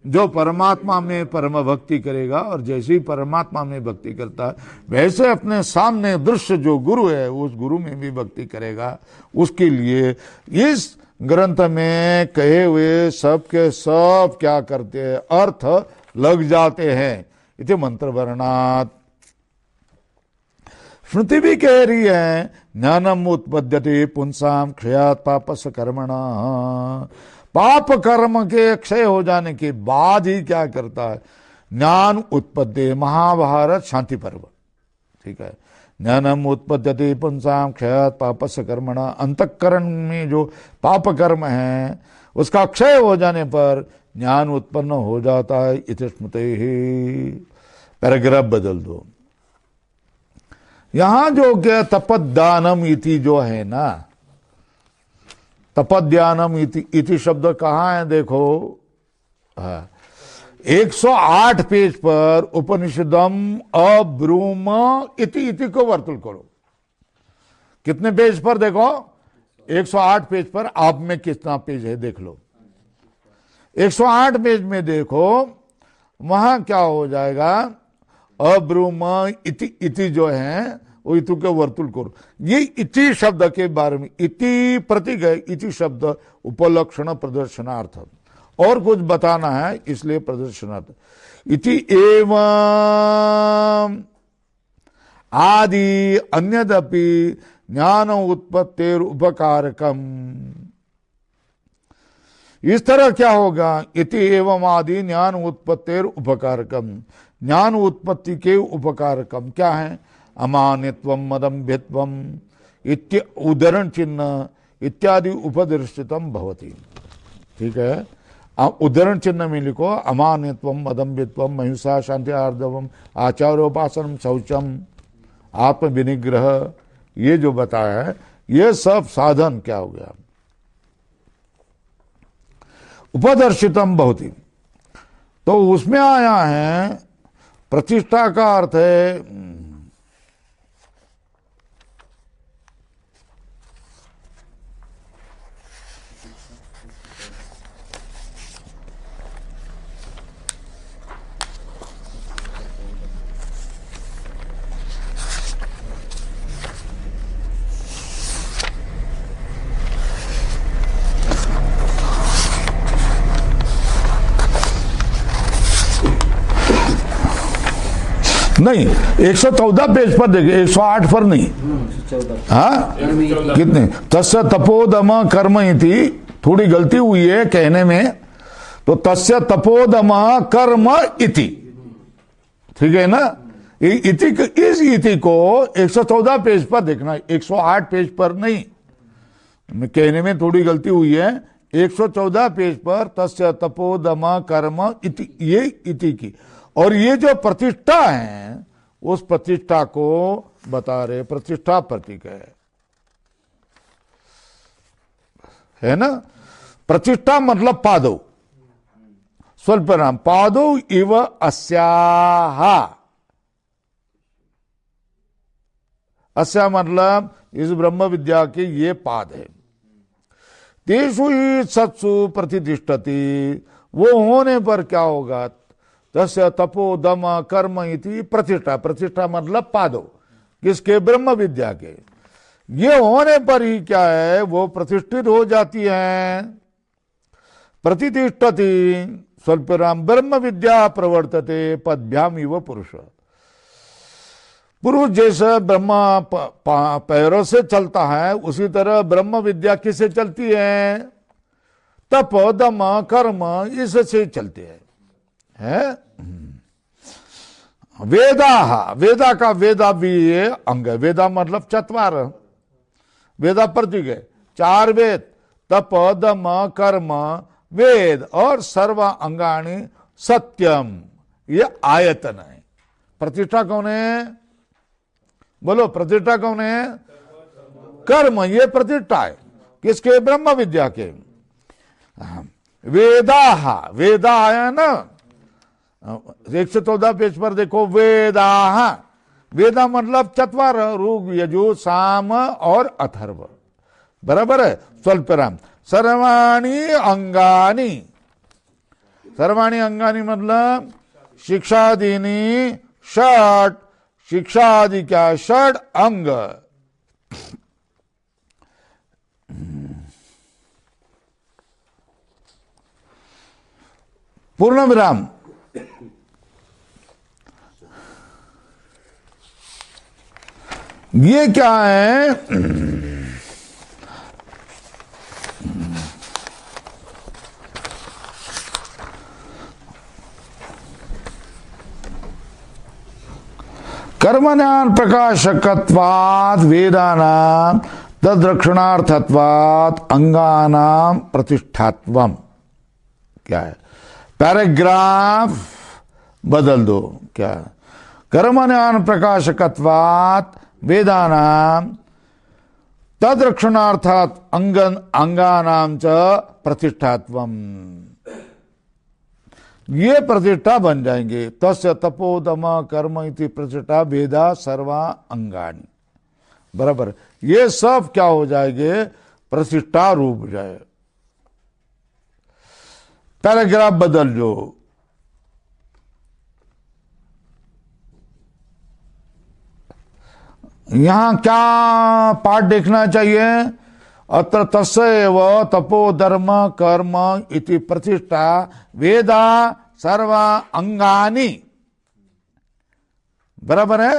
जो परमात्मा में परम भक्ति करेगा, और जैसे ही परमात्मा में भक्ति करता है, वैसे अपने सामने दृश्य जो गुरु है, उस गुरु में भी भक्ति करेगा। उसके लिए इस ग्रंथ में कहे हुए सब के सब क्या करते हैं, अर्थ लग जाते हैं। इति मंत्र वर्णात। श्रुति भी कह रही है, ज्ञानम उत्पद्यते पुंसाम क्षयात पापस कर्मणा, पाप कर्म के क्षय हो जाने के बाद ही क्या करता है, ज्ञान उत्पद्य, महाभारत शांति पर्व, ठीक है। ज्ञानम उत्पद्यते पुंसाम क्षयात पापस कर्मणा, अंतःकरण में जो पाप कर्म है उसका क्षय हो जाने पर ज्ञान उत्पन्न हो जाता है। इति स्मृते ही, पैराग्राफ बदल दो। यहां जो क्या तपदानम इति जो है ना, तपद्यानम इति शब्द कहाँ है, देखो 108 पेज पर उपनिषदम अब्रूम इति को वर्तुल करो। कितने पेज पर, देखो 108 पेज पर। आप में कितना पेज है देख लो, 108 पेज में देखो, वहां क्या हो जाएगा, अब्रूम इति जो है वो इतु के वर्तुल करो। ये इति शब्द के बारे में, इति प्रतीक है, इति शब्द उपलक्षण प्रदर्शनार्थ, और कुछ बताना है इसलिए प्रदर्शनार्थ। इति एवं आदि अन्यदपि ज्ञान उत्पत्तिर उपकारकम। इस तरह क्या होगा, इति एवं आदि ज्ञान उत्पत्तिर उपकारकम, ज्ञान उत्पत्ति के उपकारकम क्या है, अमानित्वम मदम्भित्वम इत्य उदाहरण चिन्ह इत्यादि उपदर्शितम भवति, ठीक है। उदाहरण चिन्ह में लिखो, अमानित्वम मदम्भित्वम महिंसा शांति आर्दवम आचार्योपासनम शौचम आत्म विनिग्रह, ये जो बताया है, ये सब साधन क्या हो गया, उपदर्शितम भवति। तो उसमें आया है, प्रतिष्ठा का अर्थ है नहीं, 114 पेज पर देखिए, 108 पर नहीं।
14
हाँ, कितने? तस्य तपोदम कर्म इति, थोड़ी गलती हुई है कहने में, तो तस्य तपोदम कर्म इति, ठीक है ना? इति, इस इति को 114 पेज पर देखना, 108 पेज पर नहीं, कहने में थोड़ी गलती हुई है। 114 पेज पर तस्य तपोदम कर्म इति, ये इति की, और ये जो प्रतिष्ठा है उस प्रतिष्ठा को बता रहे, प्रतिष्ठा प्रतीक है ना? प्रतिष्ठा मतलब पादौ, स्वल्पनाम पादौ इव अस्याः, अस्या मतलब इस ब्रह्म विद्या के ये पाद है। तेषु ही सत्सु प्रतिष्ठति, वो होने पर क्या होगा? तस्य तपोदम कर्म इति प्रतिष्ठा, प्रतिष्ठा मतलब पादो, किसके? ब्रह्म विद्या के। ये होने पर ही क्या है? वो प्रतिष्ठित हो जाती है। प्रतिष्ठति स्वल्पराम ब्रह्म विद्या प्रवर्तते पदभ्याम इव पुरुष, पुरुष जैसे ब्रह्म पैरों से चलता है, उसी तरह ब्रह्म विद्या किससे चलती है? तप दम कर्म इससे चलते हैं। वेदा, वेदा का वेदा भी ये अंग है। वेदा मतलब चत्वार, वेदा प्रतीक है, 4 वेद, तप दम कर्म वेद और सर्व अंगाणी सत्यम, ये आयतन है। प्रतिष्ठा कौन है? बोलो, प्रतिष्ठा कौन है? कर्म, ये प्रतिष्ठा है किसके? ब्रह्म विद्या के। वेदा, वेदा आया ना 114 पेज पर देखो, वेदा, वेदा मतलब चत्वार, ऋग यजु साम और अथर्व, बराबर है? स्वल्पराम सर्वाणी अंगानी, सर्वाणी अंगानी मतलब शिक्षादीनी षट, शिक्षा आदि क्या? षड अंग। पूर्ण विराम। ये क्या है? कर्मज्ञान प्रकाशकत्वात् वेदानां तद्रक्षणार्थत्वात् अंगानां प्रतिष्ठात्वम। क्या है? पैराग्राफ बदल दो, क्या? कर्मज्ञान प्रकाशकत्वात् वेदानां तद्रक्षणार्थात् अंगानां च प्रतिष्ठात्वम, ये प्रतिष्ठा बन जाएंगे। तस्य तपोदम कर्म इति प्रतिष्ठा वेदा सर्वा अंगानी, बराबर? ये सब क्या हो जाएंगे? प्रतिष्ठा रूप जाए। पैराग्राफ बदल जो, यहां क्या पाठ देखना चाहिए? अत्र तस्यैव तपोधर्म कर्म इति प्रतिष्ठा वेदा सर्वा अंगानी, बराबर है?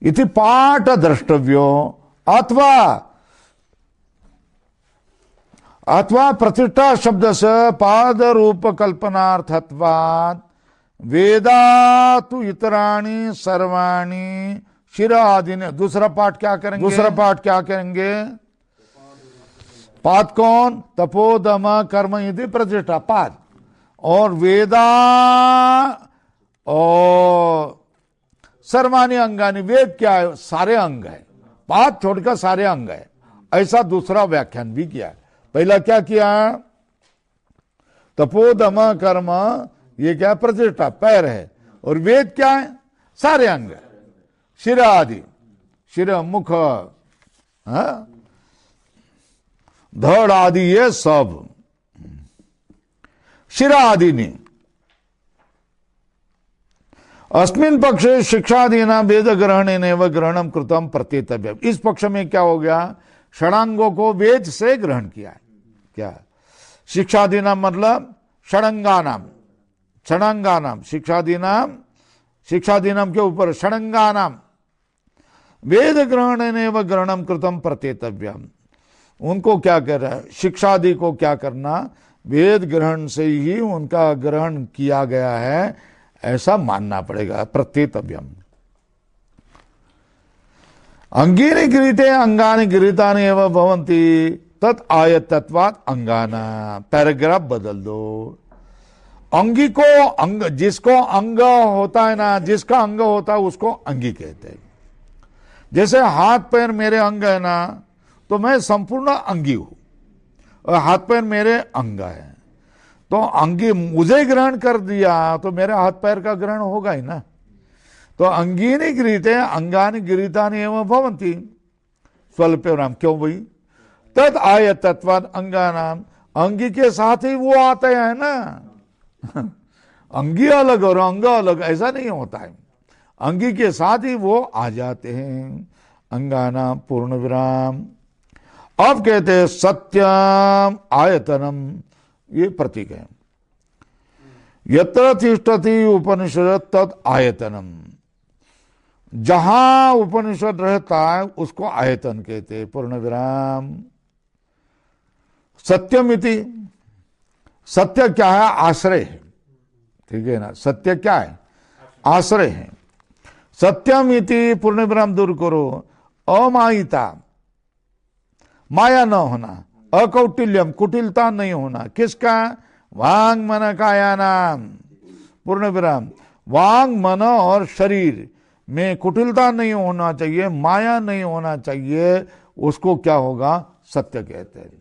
इति पाठ द्रष्टव्यो, अथवा अथवा प्रतिष्ठा शब्द से पाद रूप कल्पनार्थत्वात् वेदा तु इतराणी सर्वाणी शिरा आदि ने। दूसरा पाठ क्या करेंगे? दूसरा पाठ क्या करेंगे? पाद कौन? तपोदम कर्म यदि प्रतिष्ठा पाद, और वेदा और सर्वाणी अंगानी, वेद क्या है? सारे अंग है, पाद छोड़कर सारे अंग है। ऐसा दूसरा व्याख्यान भी किया है। पहला क्या किया? तपोदम कर्म, ये क्या? प्रतिष्ठा, पैर है, और वेद क्या है? सारे अंग है, शिर आदि, शिर मुख, धड़ आदि, ये सब शिरा आदि नहीं। अस्मिन पक्षे शिक्षादीना वेद ग्रहणेन व ग्रहणम कृतम प्रत्येतव्यम। इस पक्ष में क्या हो गया? षडांगों को वेद से ग्रहण किया है। क्या? शिक्षादीना मतलब षडंगानाम, षडंगानाम, शिक्षादीनाम के ऊपर षडंगानाम वेद ग्रहण व ग्रहणम कृतम प्रत्येतव्यम। उनको क्या कर रहा है, शिक्षादि को क्या करना, वेद ग्रहण से ही उनका ग्रहण किया गया है ऐसा मानना पड़ेगा। प्रत्येतव्यम। अंगीनि गृहीते अंगानि गृहीतानि एव भवन्ति तत् आयतत्वात् अंगाना। पैराग्राफ बदल दो। अंगी को अंग, जिसको अंग होता है ना, जिसका अंग होता है उसको अंगी कहते हैं। जैसे हाथ पैर मेरे अंग है ना, तो मैं संपूर्ण अंगी हूं और हाथ पैर मेरे अंग है, तो अंगी मुझे ग्रहण कर दिया तो मेरे हाथ पैर का ग्रहण होगा ही ना। तो अंगीनि गृहीते अंगानि गृहीतानि एव भवन्ति स्वल्पविराम। क्यों भाई, तद आयतत्वात् अंगानाम, अंगी के साथ ही वो आते हैं ना। अंगी अलग और अंग अलग ऐसा नहीं होता है, अंगी के साथ ही वो आ जाते हैं। अंगानाम पूर्ण विराम। अब कहते हैं सत्यम आयतनम, ये प्रतीक है। यत्र तिष्ठति उपनिषद तत् आयतनम, जहां उपनिषद रहता है उसको आयतन कहते हैं। पूर्ण विराम। सत्यमिति, सत्य क्या है, आश्रय है, ठीक है ना। सत्य क्या है, आश्रय है। सत्यमिति पूर्ण विराम दूर करो। अमायिता, माया न होना। अकौटिल्यम, कुटिलता नहीं होना। किसका, वांग मन काया नाम। पूर्ण विराम। वांग मन और शरीर में कुटिलता नहीं होना चाहिए, माया नहीं होना चाहिए, उसको क्या होगा, सत्य कहते हैं।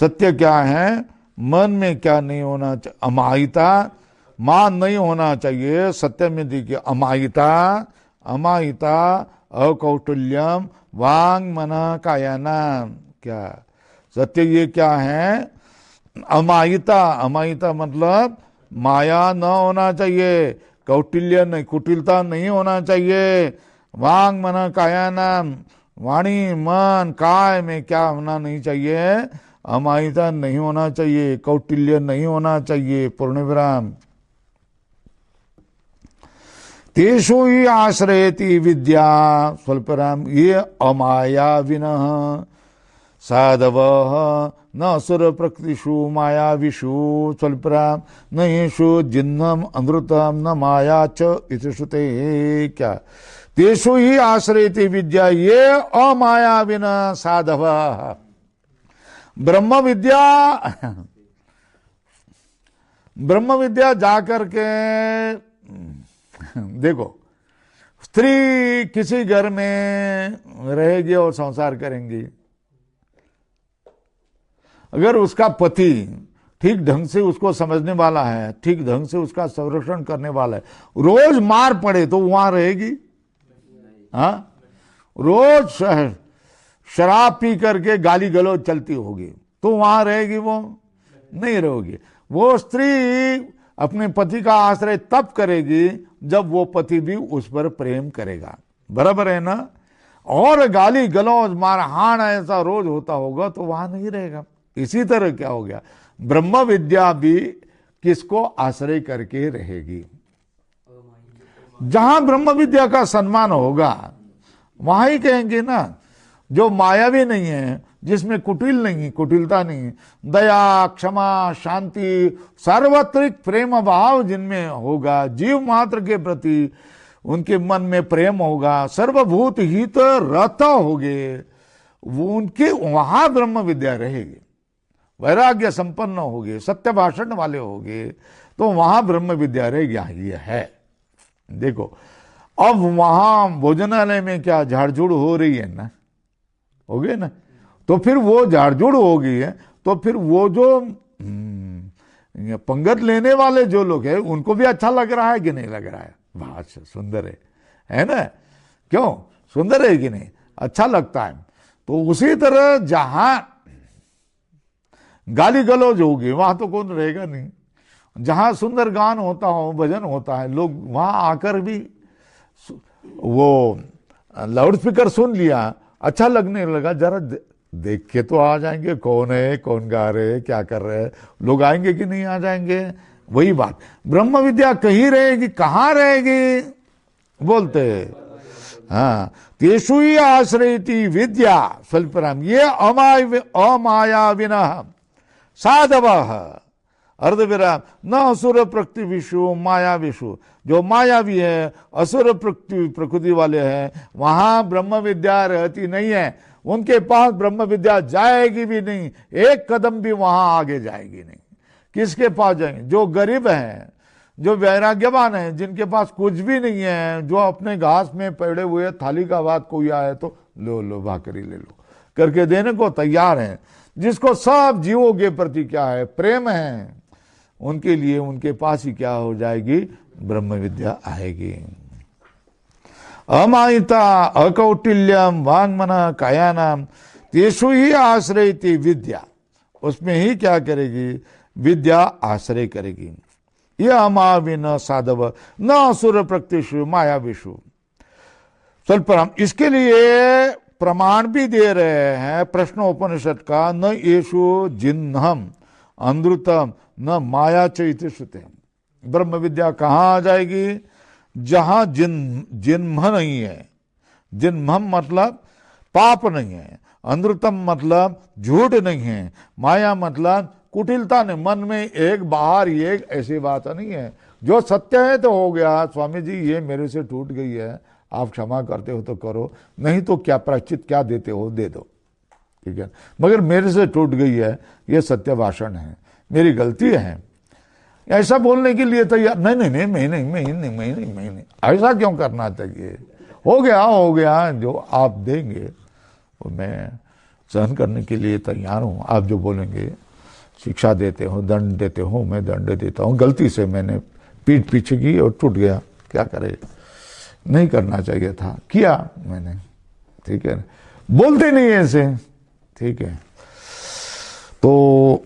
सत्य क्या है, मन में क्या नहीं होना चाहिए, अमायिता, मान नहीं होना चाहिए। सत्य में देखिए अमायिता, अमायिता, अकौटुल्यम, वांग मन कायाना। क्या सत्य, ये क्या है, अमायिता। अमायिता मतलब माया न होना चाहिए, कौटिल्य नहीं, कुटिलता नहीं होना चाहिए। वांग मन कायाना, वाणी मन काय में क्या होना नहीं चाहिए, अमायिता नहीं होना चाहिए, कौटिल्य नहीं होना चाहिए। पूर्ण विराम। तेषु ही आश्रयति विद्या स्वल्पराम। ये अमाया विनः साधवः न असुर प्रकृतिषु मायाविषु स्वल्पराम न येषु जिन्नम अमृतम न माया च इति श्रुते। क्या, तेषु ही आश्रयति विद्या, ये अमाया विनः साधवः। ब्रह्म विद्या, ब्रह्म विद्या जाकर के देखो, स्त्री किसी घर में रहेगी और संसार करेंगी, अगर उसका पति ठीक ढंग से उसको समझने वाला है, ठीक ढंग से उसका संरक्षण करने वाला है, रोज मार पड़े तो वहां रहेगी? हाँ, रोज शराब पी करके गाली गलौज चलती होगी तो वहां रहेगी? वो नहीं रहेगी। वो स्त्री अपने पति का आश्रय तब करेगी जब वो पति भी उस पर प्रेम करेगा, बराबर है ना। और गाली गलौज मारहाण ऐसा रोज होता होगा तो वहां नहीं रहेगा। इसी तरह क्या हो गया, ब्रह्म विद्या भी किसको आश्रय करके रहेगी? जहां ब्रह्म विद्या का सम्मान होगा वहां ही कहेंगे ना। जो मायावी नहीं है, जिसमें कुटिल नहीं, कुटिलता नहीं, दया, क्षमा, शांति, सार्वत्रिक प्रेम भाव जिनमें होगा, जीव मात्र के प्रति उनके मन में प्रेम होगा, सर्वभूत हित रत होगे, वो उनके वहां ब्रह्म विद्या रहेगी। वैराग्य संपन्न होगे, सत्य भाषण वाले होगे तो वहां ब्रह्म विद्या रहेगी। ये है। देखो अब वहां भोजनालय में क्या झाड़झूड़ हो रही है ना, हो गई ना, तो फिर वो झाड़झूड़ हो गई है तो फिर वो जो पंगत लेने वाले जो लोग हैं उनको भी अच्छा लग रहा है कि नहीं लग रहा है? वाह सुंदर है ना, क्यों सुंदर है कि नहीं, अच्छा लगता है। तो उसी तरह जहां गाली गलौज होगी वहां तो कौन रहेगा नहीं। जहां सुंदर गान होता हो, भजन होता है, लोग वहां आकर भी वो लाउड स्पीकर सुन लिया, अच्छा लगने लगा, जरा देख के तो आ जाएंगे कौन है, कौन गा रहे, क्या कर रहे हैं, लोग आएंगे कि नहीं आ जाएंगे। वही बात, ब्रह्म विद्या कहीं रहेगी, कहाँ रहेगी बोलते हैं। हाँ, तेषु ही आश्रयति विद्या स्वल्पराम, ये अमायाविन साधव अर्धविराम न असुर प्रकृति विषु माया विषु। जो मायावी है, असुर प्रकृति वाले हैं, वहां ब्रह्म विद्या रहती नहीं है, उनके पास ब्रह्म विद्या जाएगी भी नहीं, एक कदम भी वहां आगे जाएगी नहीं। किसके पास जाएंगे? जो गरीब हैं, जो वैराग्यवान हैं, जिनके पास कुछ भी नहीं है, जो अपने घास में पड़े हुए थाली का बात कोई आए तो लो भाकरी ले लो करके देने को तैयार हैं, जिसको सब जीवों के प्रति क्या है, प्रेम है, उनके लिए उनके पास ही क्या हो जाएगी, ब्रह्म विद्या आएगी। अमायिता अकौटिल्यम वांगमना कायानाम तेषु ही आश्रयति विद्या, उसमें ही क्या करेगी, विद्या आश्रय करेगी। यह अमाविन साधव न असुर प्रकृतिषु माया विषु स्वल्पराम। इसके लिए प्रमाण भी दे रहे हैं प्रश्नोपनिषद का, न येषु जिन्हम अमृतम न माया चैति श्रुते। ब्रह्म विद्या कहाँ आ जाएगी, जहां जिन्म नहीं है, जिन्म मतलब पाप नहीं है, अनृतम मतलब झूठ नहीं है, माया मतलब कुटिलता नहीं, मन में एक बाहर एक, ऐसी बात नहीं है। जो सत्य है तो हो गया, स्वामी जी ये मेरे से टूट गई है, आप क्षमा करते हो तो करो, नहीं तो क्या प्रायश्चित क्या देते हो दे दो, ठीक है, मगर मेरे से टूट गई है, ये सत्य भाषण है, मेरी गलती है। ऐसा बोलने के लिए तैयार नहीं, मैं नहीं, ऐसा क्यों करना चाहिए, हो गया, जो आप देंगे वो मैं सहन करने के लिए तैयार हूँ। आप जो बोलेंगे, शिक्षा देते हो, दंड देते हो, मैं दंड देता हूँ, गलती से मैंने पीठ पीछे की और टूट गया, क्या करे, नहीं करना चाहिए था, किया मैंने, ठीक है, बोलते नहीं ऐसे, ठीक है। तो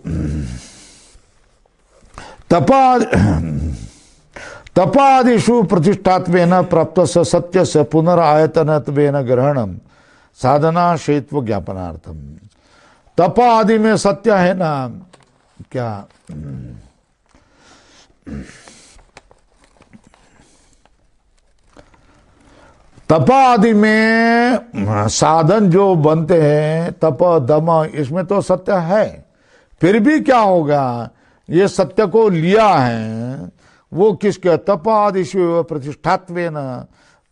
तपादिषु प्रतिष्ठात्वेन प्राप्त सत्य से पुनरायतनत्वेन ग्रहणम साधना शेत्व ज्ञापनार्थम। तप आदि में सत्य है ना, क्या तप आदि में साधन जो बनते हैं, तप दम, इसमें तो सत्य है, फिर भी क्या होगा, ये सत्य को लिया है, वो किसके, तप आदिषु प्रतिष्ठात्वेन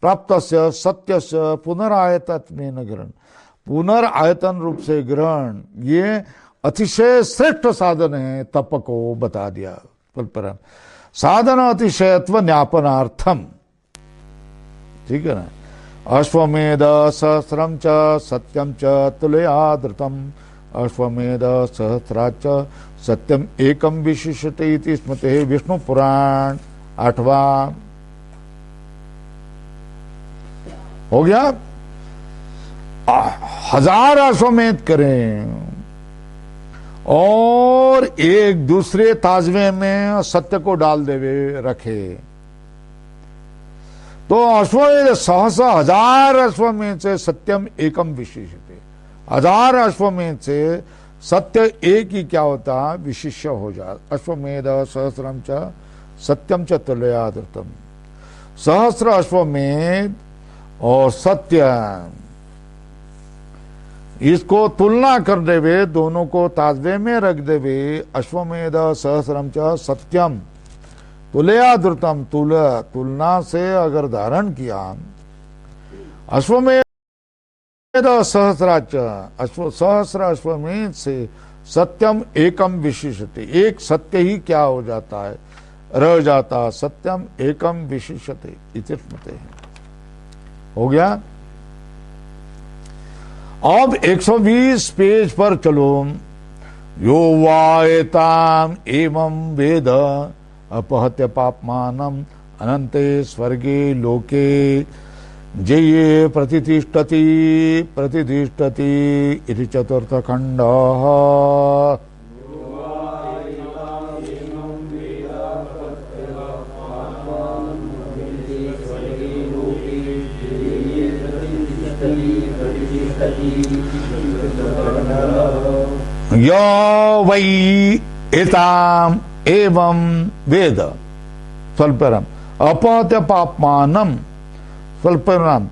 प्राप्त सत्य से पुनरायतत्वेन ग्रहण, पुनरायतन रूप से ग्रहण, ये अतिशय श्रेष्ठ साधन है, तप को बता दिया। पर साधन अतिशयत्व ज्ञापनार्थम, ठीक है ना। अश्वमेध सहस्रम च सत्यम च तुलयादृतम, अश्वमेध सहस्राच सत्यम एकम विशिष्यते इति स्मृते। विष्णु पुराण 8वां हो गया। 1000 अश्वमेध करें और एक दूसरे ताजवे में सत्य को डाल देवे रखे, तो अश्वमेध सहसा 1000 अश्वमेध से सत्यम एकम विशिष्यते, 1000 अश्वमेध से सत्य एक ही क्या होता, विशिष्य हो जाता। अश्वमेध सहस्रम च सत्यम च तुलयादृतम, सहस्र अश्वमेध और सत्य, इसको तुलना कर देवे, दोनों को ताजवे में रख देवे। अश्वमेध सहस्रम च सत्यम तुलयादृतम, तुलना से अगर धारण किया, अश्वमेध सहस्राच, सहस्र अश्वमेध से सत्यम एकम विशिष्यते, एक सत्य ही क्या हो जाता है, रह जाता, सत्यम एकम विशिष्यते इति स्मृते। हो गया। अब 120 पेज पर चलो। यो वायताम एवं वेद अपहत्य पापमानम अनंते स्वर्गे लोके जये प्रतिष्ठति इति चतुर्थ खंडः। यो वै एताम एवं वेद स्वल्परम अपहत्य पापमानम स्वल्परम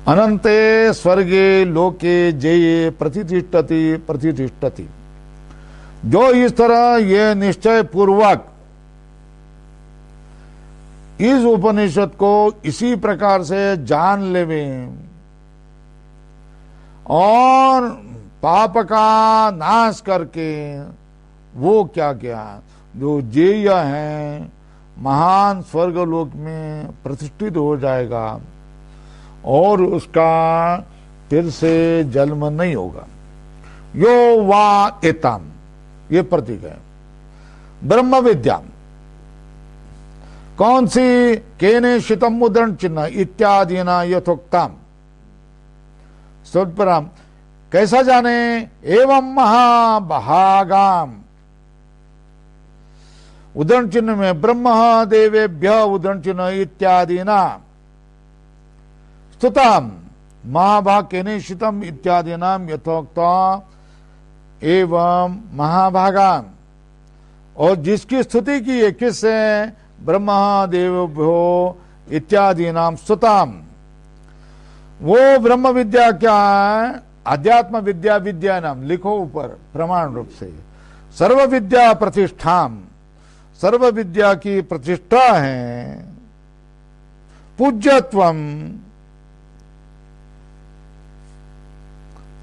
अनंते स्वर्गे लोके जेये प्रतिष्ठति प्रतिष्ठति। जो इस तरह ये निश्चय पूर्वक इस उपनिषद को इसी प्रकार से जान लेवे और पाप का नाश करके वो क्या क्या जो जेय है महान स्वर्गलोक में प्रतिष्ठित हो जाएगा और उसका फिर से जन्म नहीं होगा। यो वा एतम ये प्रतीक है। ब्रह्म विद्या कौन सी केने शितम मुद्रण चिन्ह इत्यादि न यथोक्तम स्वल्पराम कैसा जाने एवं महाभागाम उदरण चिन्ह में ब्रह्म देवेभ्य उदरण चिन्ह इत्यादि न स्तुतम महाभाग केने शितम इत्यादि नाम यथोक्त एवं महाभागाम और जिसकी स्तुति की है किससे ब्रह्म देवेभ्यो इत्यादि नाम स्तुतम वो ब्रह्म विद्या क्या है अध्यात्म विद्या विद्या नाम लिखो ऊपर प्रमाण रूप से सर्व विद्या प्रतिष्ठाम सर्व विद्या की प्रतिष्ठा है पूज्यत्वम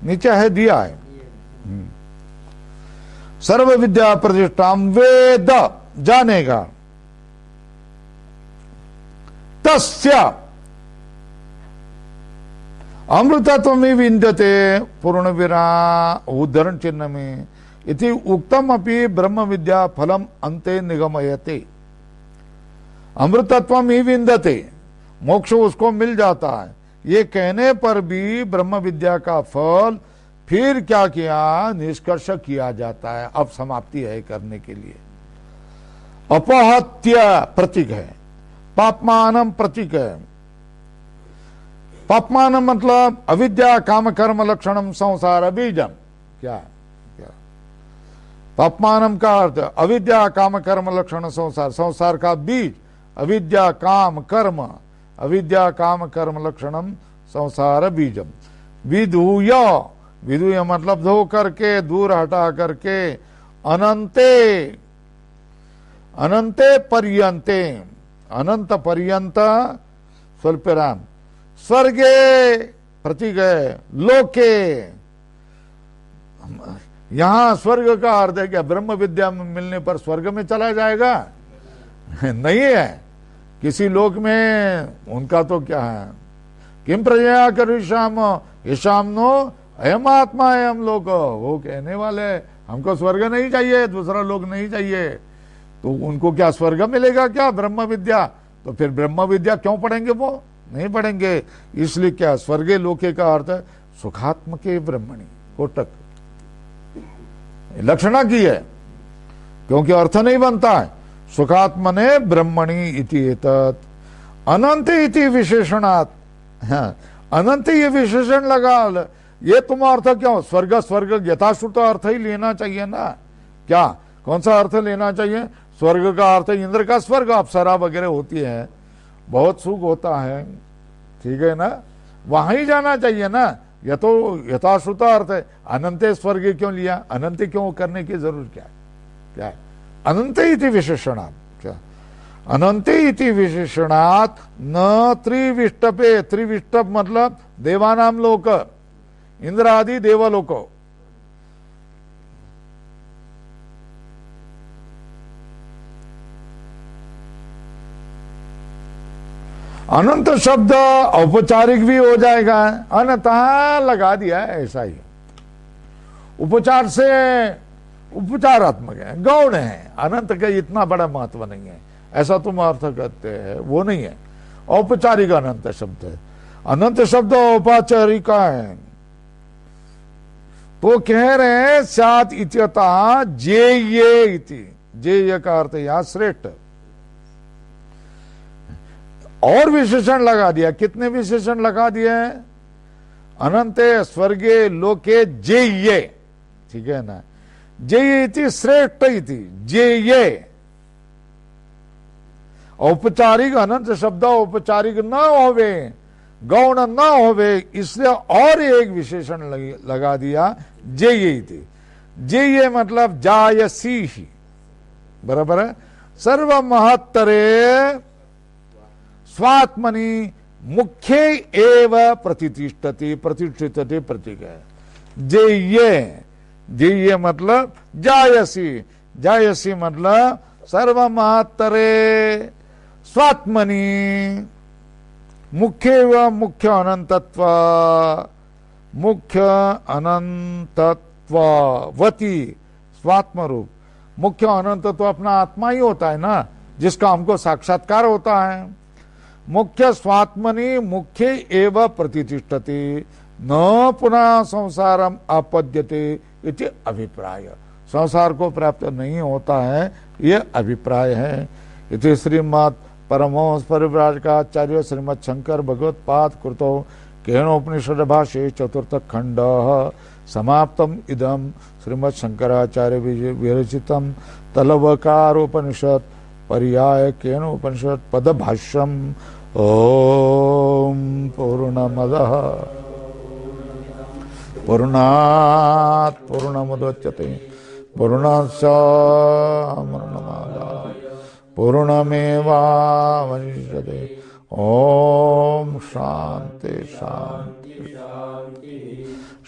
नीचे है दिया है सर्व विद्या प्रतिष्ठाम वेद जानेगा तस्य अमृतत्व में विंदते पूर्ण विरा उद्धरण चिन्ह में इति उक्तम अपि ब्रह्म विद्या फलम अंते निगमयते अमृतत्व में विंदते मोक्ष उसको मिल जाता है ये कहने पर भी ब्रह्म विद्या का फल फिर क्या किया निष्कर्ष किया जाता है अब समाप्ति है करने के लिए अपहत्य प्रतीक है पापमानम प्रतीक है पापमान मतलब अविद्या काम कर्म लक्षणम संसार बीजम क्या क्या पापमानम का अर्थ अविद्या काम कर्म लक्षण संसार संसार का बीज अविद्या काम कर्म अविद्या काम कर्म लक्षणम संसार बीजम विधूय विधूय मतलब धो करके दूर हटा करके अनंते अनंते पर्यंते अनंत पर्यंत स्वल्पराम स्वर्गे प्रतीक है लोके यहां स्वर्ग का अर्थ है क्या ब्रह्म विद्या में मिलने पर स्वर्ग में चला जाएगा नहीं है किसी लोक में उनका तो क्या है किम प्रजया करिष्याम ईशाम नो अयम आत्मा अयम लोक वो कहने वाले हमको स्वर्ग नहीं चाहिए दूसरा लोक नहीं चाहिए तो उनको क्या स्वर्ग मिलेगा क्या ब्रह्म विद्या तो फिर ब्रह्म विद्या क्यों पढ़ेंगे वो नहीं पढ़ेंगे इसलिए क्या स्वर्गे लोके का अर्थ है सुखात्म के ब्रह्मणि कोटक लक्षणा की है क्योंकि अर्थ नहीं बनता है सुखात्मने ब्रह्मणि इति एतत् अनंत इति विशेषणात् अनंत ये विशेषण लगा ये तुम अर्थ क्यों स्वर्ग स्वर्ग यथाश्रुत अर्थ ही लेना चाहिए ना क्या कौन सा अर्थ लेना चाहिए स्वर्ग का अर्थ इंद्र का स्वर्ग अप्सरा वगैरह होती है बहुत सुख होता है ठीक है ना वहां ही जाना चाहिए ना यह तो यथाश्रुत अर्थ है अनंत स्वर्ग क्यों लिया अनंत क्यों करने की जरूरत क्या है क्या है अनंत इति विशेषणात् क्या अनंत इति विशेषणात् न त्रिविष्टपे त्रिविष्टप मतलब देवानाम लोक इंद्र आदि देवलोक अनंत शब्द औपचारिक भी हो जाएगा अनतः लगा दिया है ऐसा ही उपचार से उपचारात्मक है गौण है अनंत का इतना बड़ा महत्व नहीं है ऐसा तुम अर्थ करते हैं वो नहीं है औपचारिक अनंत शब्द है अनंत शब्द औपचारिका है तो कह रहे हैं सात इत्यता जेये इति जेय का अर्थ यहां श्रेष्ठ और विशेषण लगा दिया कितने विशेषण लगा दिए अनंते स्वर्गे लोके जेये, ठीक है ना, जेये इति श्रेष्ठ इति, जेये औपचारिक अनंत शब्द औपचारिक न होवे, गौण न होवे, इसलिए और एक विशेषण लगा दिया जेये इति। जेये मतलब जायसी ही, बराबर है। सर्व महत्तरे स्वात्मनि मुख्य एव प्रतिष्ठति, प्रतिष्ठितति प्रतीक है। जेये मतलब जायसी, जायसी मतलब सर्व महत्तरे स्वात्मनि मुख्य एव मुख्य अनंतत्व, मुख्य अनंतत्ववती स्वात्म रूप। मुख्य अनंतत्व अपना आत्मा ही होता है ना, जिसका हमको साक्षात्कार होता है। मुख्य स्वात्मनि मुख्य एव प्रतिष्ठति, न पुनः संसारम आपद्यते इति अभिप्राय। संसार को प्राप्त नहीं होता है, ये अभिप्राय है। इति श्रीमद् परमहंस परिव्राजकाचार्य श्रीमद् शंकर भगवत्पाद कृतो केनोपनिषद भाष्ये चतुर्थ खंड समाप्तम इदम श्रीमद् शंकराचार्य विरचितम तलवकारोपनिषद पर्याय केनोपनिषद पदभाष्यम। ओम पूर्णमदः पूर्णात् पूर्णमुदच्यते पूर्णस्यामृतमेवावशिष्यते पूर्णमेवावशिष्यते। ओम शांति शांति।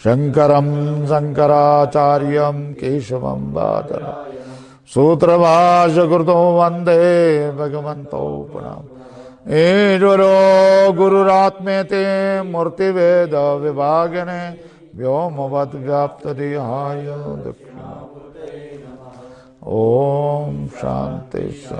शंकरं शंकराचार्यं केशवं बादरायणं सूत्रभाष्यकृतो वन्दे भगवन्तो पुनः। ईश्वरो गुरुरात्मेति मूर्तिभेद विभागिने व्योमवद्व्याप्तदेहाय दक्षिणामूर्तये नमः। ओम शांति।